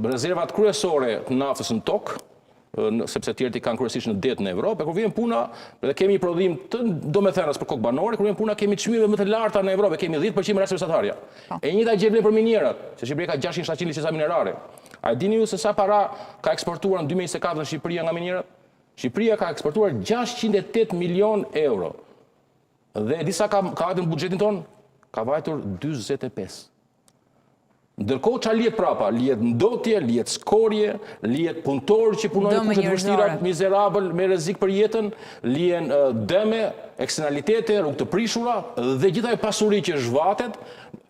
rezervat kryesore të naftës në tokë, sepse tjerët i kanë kryesisht në det në Evropë, kur vjen puna, dhe kemi prodhim të domethënës për kokë banore, kur vjen puna kemi çmime më të larta në Evropë, kemi 10% rast mesatarja. E njëjta gjë vlen për minierat, se Shqipëria ka 600-700 licence minerare. A dini ju se sa para ka eksportuar në 2024 në Shqipëria nga minierat? Shqipëria ka eksportuar 608 milion euro. Dhe disa ka vajtur në buxhetin ton, ka vajtur 45. Ndërkohë çfarë lihet prapa? Lihet ndotje, lihet skorje, lihet punëtorë që punojnë në kushte të vështira, mizerabël, me rrezik për jetën, lihen dëme, eksternalitete, rrugë të prishura dhe gjithaj pasuri që zhvatet,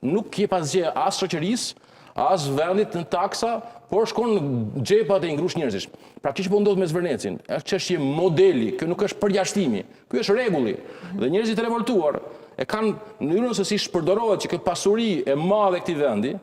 nuk jep asgjë as shoqërisë, as vendit në taksa, por shkon në xhepat e ngrush njerëzish. Pra kjo që po ndodh me Zvërnecin, është çështje modeli, kjo nuk është përjashtimi, ky është rregulli. Dhe njerëzit e revoltuar e kanë mënyrën se si shpërdorohet që kjo pasuri e madhe e këtij vendi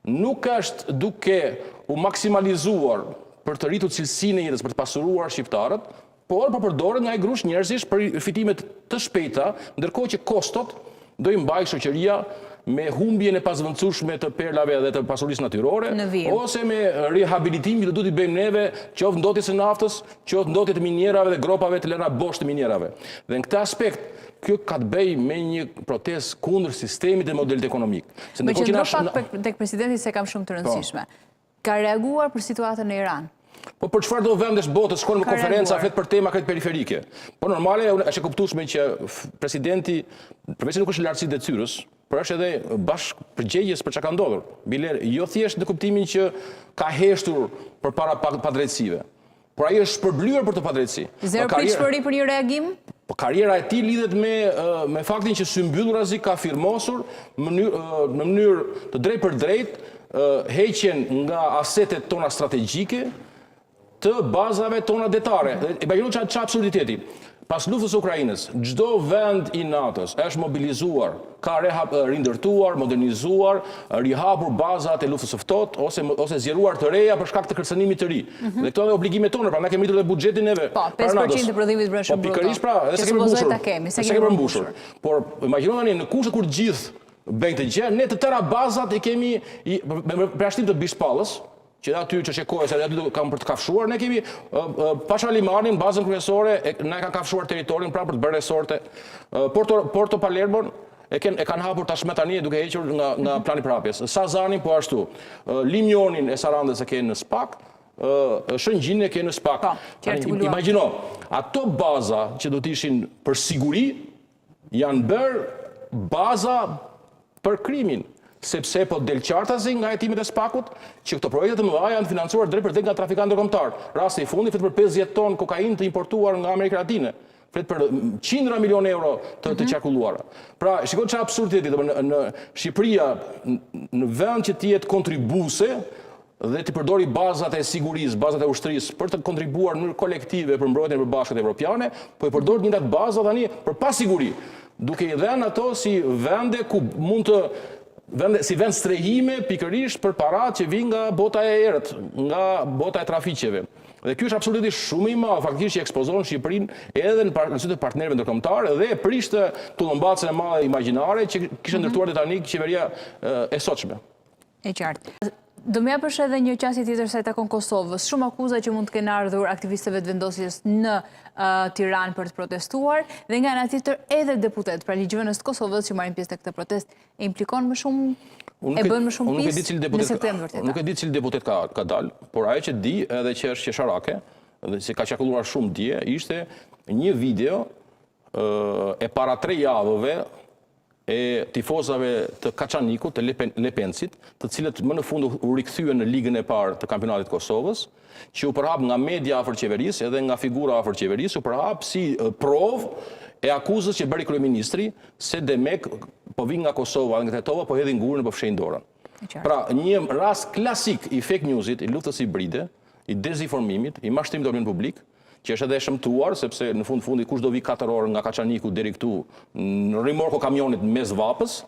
nuk është duke u maksimalizuar për të rritur cilësinë e jetës, për të pasuruar shqiptarët, por përdoret nga ai grush njerëzish për fitime të shpejta, ndërkohë që kostot do i mbaj shoqëria me humbjen e pasvendësueshme të perlave dhe të pasurisë natyrore, ose me rihabilitimin që do t'i bëjmë neve, qoftë ndotjes së naftës, qoftë ndotje të minjerave dhe gropave të lëna bosh të minjerave. Dhe në këtë aspekt, kjo ka të bëj me një protestë kundër sistemit dhe modelit ekonomik. Me qëndro pak tek presidenti se kam shumë të rëndësishme. Ka reaguar për situatën në Iran? Po për çfarë do vendesh botës shkon në konferenca flet për tema këtë periferike. Po normale është e kuptueshme që presidenti, përveç se nuk është lartësi detyrës, por është edhe bashkë përgjegjës për çka ka ndodhur. Bile jo thjesht në kuptimin që ka heshtur përpara padrejtësive, por ai është përblyer për të padrejtësi. Zero pritshmëri për një reagim? Po karriera e tij lidhet me faktin që sy mbyllurazi ka firmosur në mënyrë të drejtë për drejtë heqjen nga asetet tona strategjike të bazave tona detare. Imagjino çfarë absurditeti. Pas luftës së Ukrainës, çdo vend i NATO-s është mobilizuar, ka rindërtuar, modernizuar, rihapur bazat e luftës së ftohtë ose zgjeruar të reja për shkak të kërcënimit të ri. Dhe këto janë obligimet tona, prandaj kemi rritur edhe buxhetin neve. Po, 5% të prodhimit brendshëm brut. Po pikërisht pra, edhe se kemi përmbushur. Por imagjino tani në kushte kur gjithë bëjnë të gjë, ne të tëra bazat i kemi me përjashtim të Bishpallës, që aty që shekojë se aty kam për të kafshuar, ne kemi Pasha Limanin, bazën kryesore, na e kanë kafshuar territorin pra për të bërë resorte. Porto Palermon e kanë hapur tashmë tani duke hequr nga plani prapjes. Sazanin po ashtu. Limjonin e Sarandës e kanë në SPAK, Shëngjin e kanë në SPAK. Imagjino, ato baza që do të ishin për siguri janë bërë baza për krimin. Sepse po del qartazi nga hetimet e SPAK-ut që këto projekte të mëdha janë financuar drejt për drejt nga trafikantë ndërkombëtar. Rasti i fundit flet për 50 ton kokainë të importuar nga Amerika Latine. Flet për qindra milion euro të qarkulluara. Pra, shikoj çfarë absurditeti, në Shqipëria në vend që të jetë kontribuese dhe të përdori bazat e sigurisë, bazat e ushtrisë për të kontribuar në mënyrë kolektive për mbrojtjen e përbashkët evropiane, po i përdor njëjtat baza tani për pasiguri, duke i dhënë ato si vende ku mund të si vend strehime pikërisht për parat që vijnë nga bota e erët, nga bota e trafiqeve. Dhe ky është absurditeti shumë i madh, faktikisht që ekspozon Shqipërinë edhe në sy të partnerëve ndërkombëtar dhe prishte tullumbacën e madhe imagjinare që kishte ndërtuar deri tani qeveria e sotshme. E qartë. Do më japësh edhe një qasje tjetër sa i takon Kosovës. Shumë akuza që mund të kenë ardhur aktivistëve të vendosjes në Tiranë për të protestuar dhe nga ana tjetër edhe deputet pra ligjvënës të Kosovës që marrin pjesë në këtë protestë e implikon më shumë e bën më shumë pjesë nëse këtë janë vërtetë. Nuk e di cili deputet ka dalë, por ajo që di edhe që është qesharake dhe se ka qarkulluar shumë dje ishte një video e para 3 javëve e tifozave të Kaçanikut, të Lepencit, të cilët më në fund u rikthyen në ligën e parë të kampionatit të Kosovës, që u përhap nga media afër qeverisë edhe nga figura afër qeverisë, u përhap si provë e akuzës që bëri kryeministri se Demek po vin nga Kosova dhe nga Tetova po hedhin gurën e po fshehin dorën. Pra, një rast klasik i fake newsit, i luftës hibride, i dezinformimit, i mashtrimit të opinionit publik, që është edhe shëmtuar, sepse në fundi kush do vi 4 orë nga Kaçaniku deri këtu në rimorko kamionit mes vapës,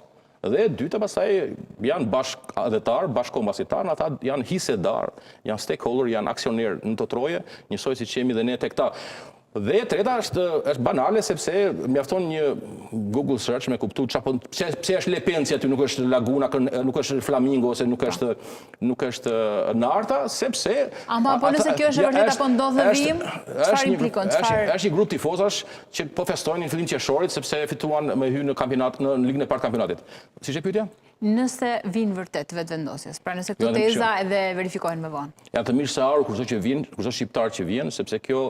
dhe dyta pastaj janë bashkëdhetar, bashkombasitar, ata janë hisedar, janë stakeholder, janë aksioner në të troje, njësoj si që jemi dhe ne tek ta. Dhe treta është banale sepse mjafton një Google search me kuptu pse është Lepenci aty, nuk është Laguna, nuk është Flamingo ose nuk është Narta, sepse Ama po nëse kjo është vërtet apo ndodh në vijim, çfarë implikon? Është një grup tifozash që po festojnë në fillim qershorit sepse fituan me hyrje në kampionat në ligën e parë të kampionatit. Si është pyetja? Nëse vinë vërtet vetëvendosjes, pra nëse këto teza edhe verifikohen më vonë. Janë të mirësearur kurso që vinë, kurso shqiptar që vjen, sepse kjo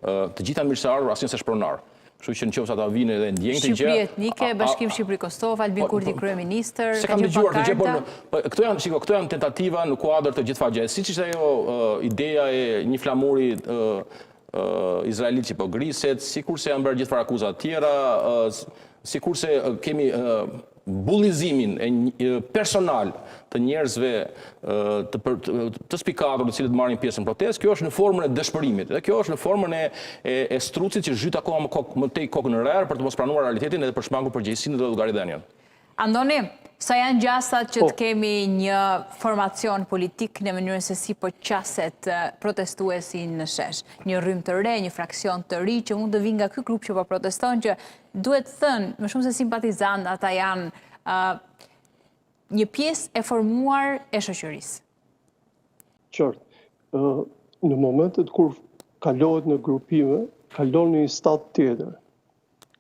të gjitha mirësearur asnjë s'është pronar. Kështu që nëse ata vinë edhe ndjejnë këtë gjë. Shqipëri etnike, Bashkim Shqipëri-Kosovë, Albin Kurti kryeministër, se kam dëgjuar këtë gjë, por këto janë tentativa në kuadër të gjithë faqeve. Siç ishte ajo ideja e një flamuri izraelit që po griset, sikurse janë bërë gjithë fara akuza të tjera, sikurse kemi bullizimin personal të njerëzve të spikatur të cilët marrin pjesë në protestë, kjo është në formën e dëshpërimit. Dhe kjo është në formën e strucit që zhyt akoma më tej kokën në rrerë për të mos pranuar realitetin edhe për shmangur përgjegjësinë dhe llogaridhenjen. Andoni, Sa janë gjasat që të kemi një formacion politik në mënyrën se si po qaset protestuesi në shesh? Një rrymë të re, një fraksion të ri që mund të vinë nga ky grup që po proteston, që duhet thënë, më shumë se simpatizant, ata janë një pjesë e formuar e shoqërisë. Qartë, në momentet kur kalohet në grupime, kalon një stat tjetër.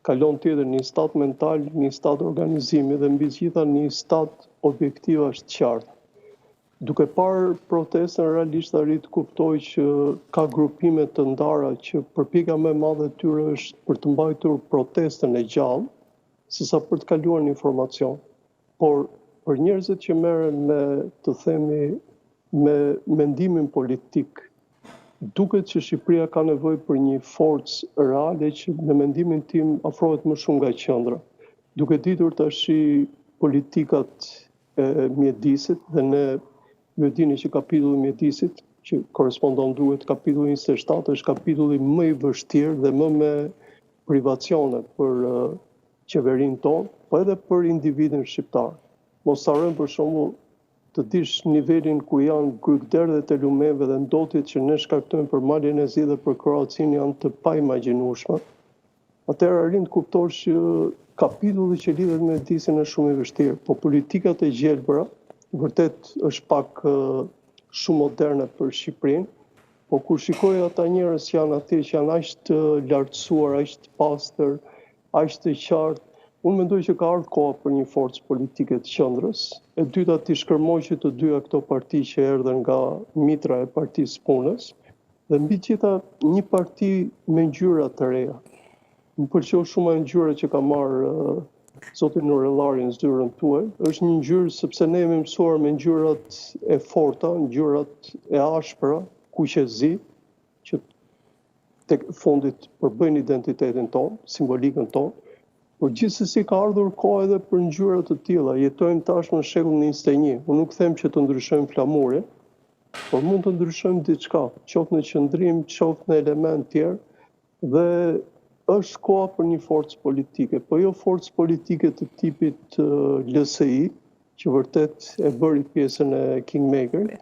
Kalon tjetër një stat mental, një stat organizimi dhe mbi gjitha një stat objektiv është qartë. Duke parë protestën, realisht arrit kuptoj që ka grupime të ndara që përpjekja më e madhe e tyre është për të mbajtur protestën e gjallë, sesa për të kaluar një informacion. Por për njerëzit që merren me, të themi, me mendimin politik, duket që Shqipëria ka nevojë për një forcë reale që në mendimin tim afrohet më shumë nga qendra. Duke ditur tash politikat e mjedisit dhe ne ju dini që kapitulli i mjedisit që korrespondon duhet kapitulli 27 është kapitulli më i vështirë dhe më me privacione për qeverinë tonë, po edhe për individin shqiptar. Mos harrojmë për shembull të dish nivelin ku janë grykderët e lumeve dhe ndotjet që ne shkaktojmë për Malin e Zi dhe për Kroacinë janë të paimagjinueshme. Atëherë arrin të kuptosh që kapitulli që lidhet me mjedisin është shumë i vështirë, po politikat e gjelbra vërtet është pak shumë moderne për Shqipërinë, po kur shikoj ata njerëz që janë atje, që janë aq të lartësuar, aq të pastër, aq të qartë, unë mendoj që ka ardhur koha për një forcë politike të qendrës. E dyta, ti shkërmoqit të dyja këto parti që erdhen nga mitra e Partisë Punës, dhe mbi gjitha një parti me ngjyra të reja. Më pëlqeu shumë ajo ngjyra që ka marrë zoti Nurellari në zyrën tuaj. Është një ngjyrë sepse ne jemi mësuar me ngjyrat e forta, ngjyrat e ashpra, kuqezi, që tek fundit përbëjnë identitetin tonë, simbolikën tonë. Por gjithsesi ka ardhur kohë edhe për ngjyra të tilla. Jetojmë tashmë në shekullin 21. Unë nuk them që të ndryshojmë flamurin, por mund të ndryshojmë diçka, qoftë në qëndrim, qoftë në element tjerë, dhe është koha për një forcë politike, po jo forcë politike të tipit LSI, që vërtet e bëri pjesën e Kingmaker,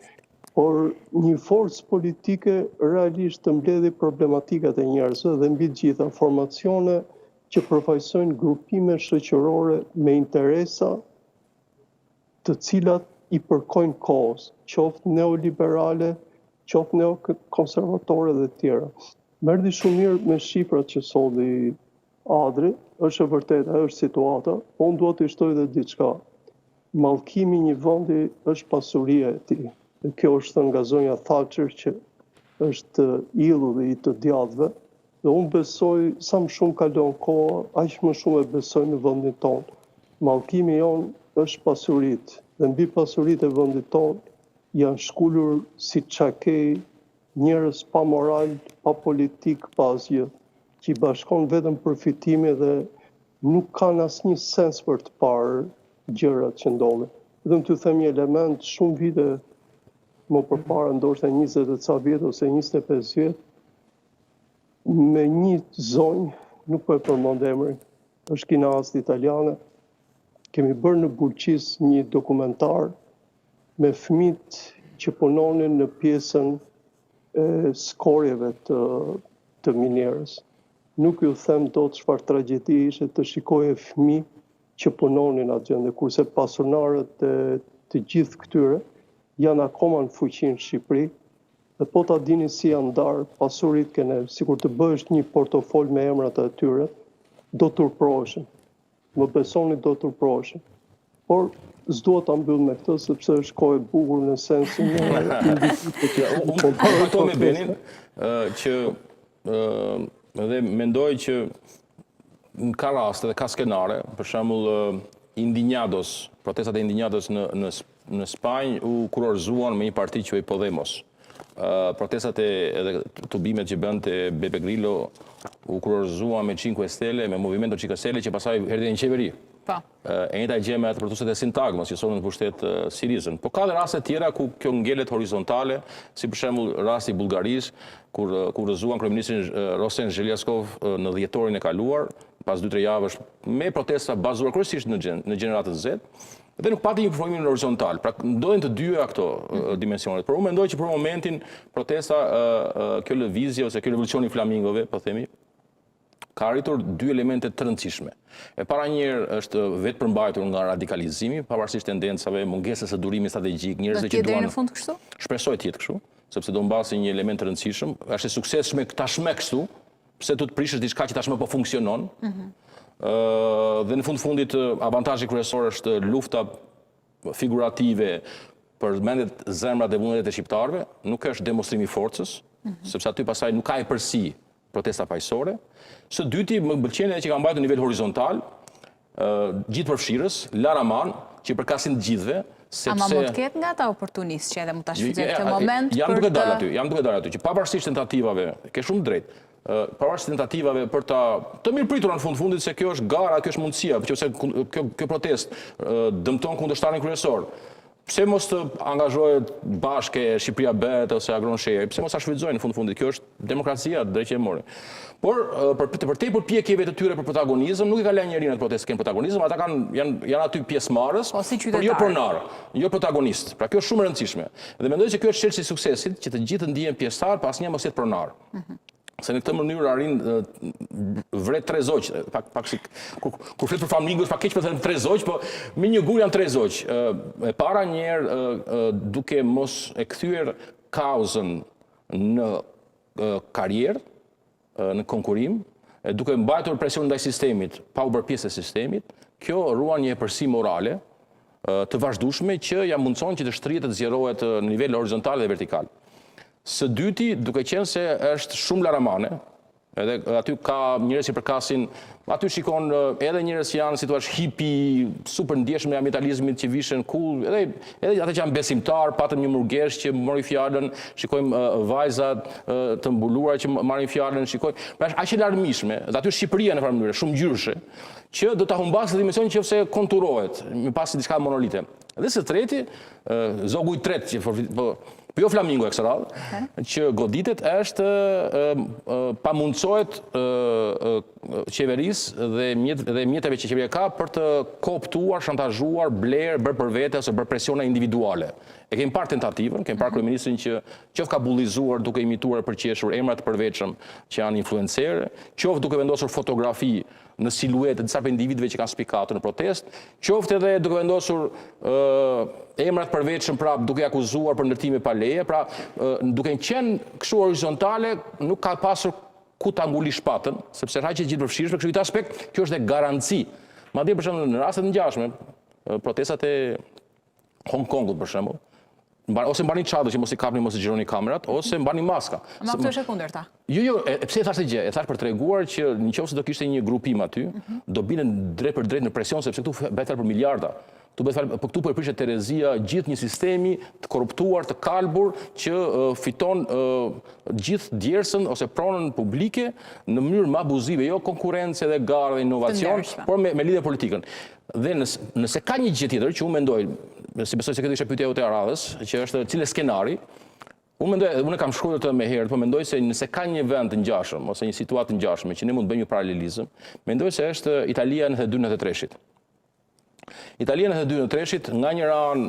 por një forcë politike realisht të mbledhi problematikat e njerëzve dhe mbi të gjitha formacione që përfaqësojnë grupime shoqërore me interesa të cilat i përkojnë kohës, qoftë neoliberale, qoftë neokonservatore dhe tjera. Më erdhi shumë mirë me shifrat që solli Adri, është e vërtetë, ajo është situata, po unë dua të shtoj edhe diçka. Mallkimi i një vendi është pasuria e tij. Dhe kjo është thënë nga zonja Thatcher, që është idhulli i të djathtëve. Dhe unë besoj, sa më shumë kalon koha, aq më shumë e besoj në vendin tonë. Mallkimi jonë është pasuritë, dhe mbi pasuritë e vendit tonë janë shkullur si çakej njerëz pa moral, pa politik, pa asgjë, që i bashkon vetëm përfitime dhe nuk kanë asnjë sens për të parë gjërat që ndodhin. Vetëm t'ju them një element, shumë vite më përpara, ndoshta 20 e ca vjet ose 25 vjet, me një zonjë, nuk po e përmend emrin, është kinast italiane, kemi bërë në Bulqis një dokumentar me fëmijët që punonin në pjesën e skorjeve të minierës. Nuk ju them dot çfarë tragjedi ishte të shikoje fëmijë që punonin atje, dhe kurse pasionarët të gjithë këtyre janë akoma në fuqi në Shqipëri. Dhe po ta dini si janë ndarë pasurit kene, sikur të bësh një portofol me emrat e tyre, do turproheshin. Më besoni, do turproheshin. Por s'dua ta mbyll me këtë sepse është kohë e bukur në sensin Unë kontakto me Benin që edhe mendoj që ka raste dhe ka skenare, për shembull Indignados, protestat e Indignados në Spanjë u kurorzuan me një parti quaj Podemos. Protestat e tubimet që bënte Beppe Grillo u kurorzuan me 5 Stelle, me Movimento 5 Stelle, që pasaj erdhën në qeveri. E njëjta gjë me atë protestat e Sintagmës, që sonë në pushtet Sirizën. Po ka dhe raste tjera ku kjo ngelet horizontale, si për shembull rasti i Bullgarisë, kur kurorzuan kryeministrin Rosen Zheliaskov në dhjetorin e kaluar, pas 2-3 javësh, me protesta bazuar kryesisht në gjeneratën Z. Dhe nuk pati një përformimin horizontal, pra ndodhen të dyja këto dimensionet. Por unë mendoj që për momentin protesta, kjo lëvizje ose kjo revolucioni flamingove, po themi, ka arritur dy elemente të rëndësishme. E para njëherë është vetë përmbajtur nga radikalizimi, pavarësisht tendencave, mungesës së durimit strategjik, njerëzve që duan. Do të jetë në fund kështu? Shpresoj të jetë kështu, sepse do mbasi një element të rëndësishëm, është e suksesshme tashmë kështu, pse do të prishësh diçka që tashmë po funksionon. Dhe në fundit avantazhi kryesor është lufta figurative për mendet, zemrat dhe vullnetet e shqiptarëve, nuk është demonstrimi i forcës, sepse aty pasaj nuk ka e përsi protesta paqësore. Së dyti, më pëlqen edhe që ka mbajtur në nivel horizontal, gjithë përfshirës, laraman, që i përkasin të gjithëve, sepse... Ama mund të ketë nga ta oportunistë që edhe mund ta shfrytëzojnë këtë moment jam duke dalë aty, që pavarësisht tentativave, ke shumë drejt, pavarësisht tentativave për të mirëpritur në fundit se kjo është gara, kjo është mundësia, përse kjo protest dëmton kundërshtarin kryesor. Pse mos të angazhohet bashke Shqipëria Bet ose Agron Shehri, pse mos ta shfrytëzojnë në fundit, kjo është demokracia drejtë që e mori. Por për te përpjekjeve të tyre për protagonizëm, nuk i ka lënë njeriu në protestë kanë protagonizëm, ata janë aty pjesëmarrës, por jo pronar, jo protagonist. Pra kjo është shumë e rëndësishme. Dhe mendoj se kjo është çelësi i suksesit, që të gjithë ndihen pjesëtar, pas një mos jetë pronar. Se në këtë mënyrë arrin vret tre zoq, kur flet për famigos, pak keq për të thënë tre zoq, po me një gur janë tre zoq. E para njerë duke mos e kthyer kauzën në karrierë, në konkurim, duke mbajtur presion ndaj sistemit, pa u bërë pjesë e sistemit, kjo ruan një epërsi morale të vazhdueshme që ja mundson që të shtrihet të zgjerohet në nivel horizontal dhe vertikal. Së dyti, duke qenë se është shumë laramane, edhe aty ka njerëz që përkasin, aty shikon edhe njerëz që janë situash hipi, super ndjeshëm me ambientalizmit që vishën cool, edhe ata që janë besimtar, patëm një murgesh që mori fjalën, shikojmë vajzat të mbuluara që marrin fjalën, shikojmë, pra është aq e larmishme, dhe aty Shqipëria në farë mënyrë, shumë ngjyrëshe, që do ta humbasë dimensionin nëse konturohet, me pasi diçka monolite. Dhe së treti, zogu i tretë që po jo flamingo e kësaj radhe, që goditet është pamundsohet qeverisë dhe mjeteve që qeveria ka për të kooptuar, shantazhuar, blerë, bërë për vete ose bërë presione individuale. E kemi parë tentativën, kemi parë kryeministrin që qoftë ka bullizuar duke imituar e përqeshur emra të përvetshëm që janë influencerë, qoftë duke vendosur fotografi në siluetë të disa individëve që kanë spikatur në protestë, qoftë edhe duke vendosur emrat përvetshëm, pra duke akuzuar për ndërtime pa leje, pra duke qenë kështu horizontale, nuk ka pasur ku ta mbuli shpatën, sepse rraqet gjithë përfshirshme, kështu këtë aspekt, kjo është e garanci. Madje për shembull në raste të ngjashme, protestat e Hong Kongut për shembull, ose mbani çadër që mos i kapni, mos i xhironi kamerat, ose mbani maska. Ma këto është e kundërta. Jo, pse e thash të gjë? E thash për treguar që nëse do kishte një grupim aty, do binen drejt për drejt në presion, sepse këtu bëhet fjalë për miliarda. Këtu po e prishet Terezia gjithë një sistemi të korruptuar, të kalbur, që fiton gjithë djersën ose pronën publike në mënyrë më abuzive, jo konkurrencë dhe garë dhe inovacion, por me lidhje politikën. Dhe nëse ka një gjë tjetër që unë mendoj, si besoj se këtë ishte pyetja jote e radhës, që është cili skenari, unë kam shkruar të me herët, po mendoj se nëse ka një vend të ngjashëm ose një situatë të ngjashme që ne mund të bëjmë një paralelizëm, mendoj se është Italia në 92-93. Italia në 92-93, nga njëra anë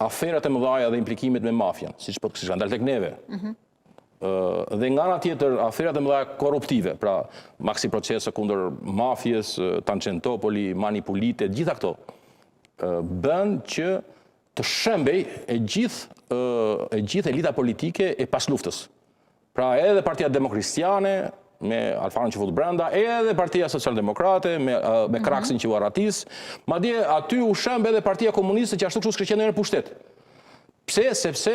aferat e mëdha dhe implikimet me mafian, siç kanë dalë tek neve. Dhe nga ana tjetër aferat e mëdha korruptive, pra Maxi Procesa kundër mafjes, Tangentopoli, Manipulite, gjitha këto bën që të shembej e gjithë elita politike e pasluftës. Pra edhe Partia Demokristiane me Alfanën që futu brenda, edhe Partia Socialdemokrate me Kraksin që u arratis, madje aty u shembe edhe Partia Komuniste që ashtu kështu s'kishte në pushtet. Pse? Sepse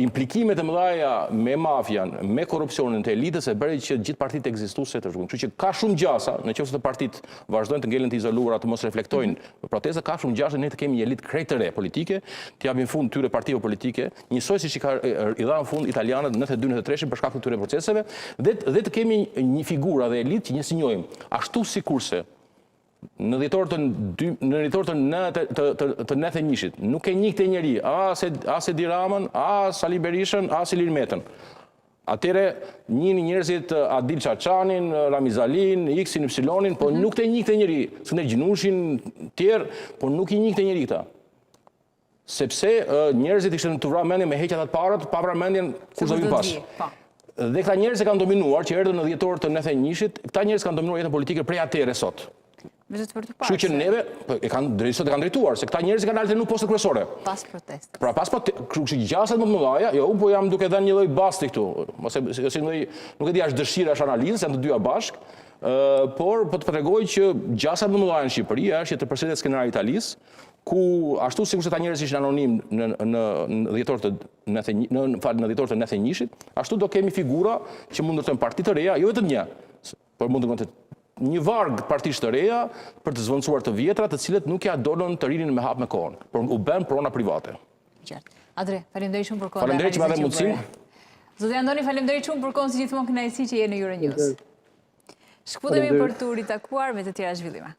implikimet e mëdha me mafian, me korrupsionin të elitës e bëri që gjithë partitë ekzistuese të zhgjuan. Kështu që ka shumë gjasa, nëse të partitë vazhdojnë të ngelen të izoluara, të mos reflektojnë protestat, ka shumë gjasa ne të kemi një elitë krejt të re politike, të japin fund tyre partive politike, njësoj siç i dhanë fund italianët në 92-93 për shkak të këtyre proceseve, dhe të kemi një figurë dhe elitë që ne si njohim, ashtu sikurse në dhjetor të 91-shit, nuk e njeh këtë njeri, as e Di Ramën, as Sali Berishën, as Ilir Metën. Atëre njini njerëzit Adil Çaçanin, Ramiz Alin, X-in, Y-in, po nuk të njikte njëri, Skënder Gjinushin, tjerë, po nuk I njikte njëri këta. Sepse njerëzit ishte të vrarë mendjen me heqjat atë parat, pa vrarë mendjen kur do vi pas. Dhe këta njerëz e kanë dominuar, që erdhën në dhjetor të 91-shit, këta njerëz kanë dominuar jetën politike prej atëre sot. Kështu që neve, sot e kanë drejtuar, se këta njerëz kanë alternu postët kryesore. Pas protest. Pra pas kështu që gjasat më të mëdha, jo, po jam duke dhënë një lloj basti këtu. Ose nuk e di as dëshira as analizë, janë të dyja bashk, por po të tregoj që gjasat më të mëdha në Shqipëri është që të përsëritet skenari i Italisë, ku ashtu sikur se ta njerëz ishin anonim në dhjetor të 91-shit, ashtu do kemi figura që mund ndërtojnë parti të reja, jo vetëm një, por mund të një varg partish të reja për të zvendësuar të vjetra, të cilët nuk ja dolën të rinin me hap me kohën, por u bën prona private. Adre, faleminderit shumë për kohën. Faleminderit që më dha mundësinë. Zoti Andoni, faleminderit shumë për kohën, si gjithmonë kënaqësi që je në Euronews. Shkputemi për të ritakuar me të tjera zhvillime.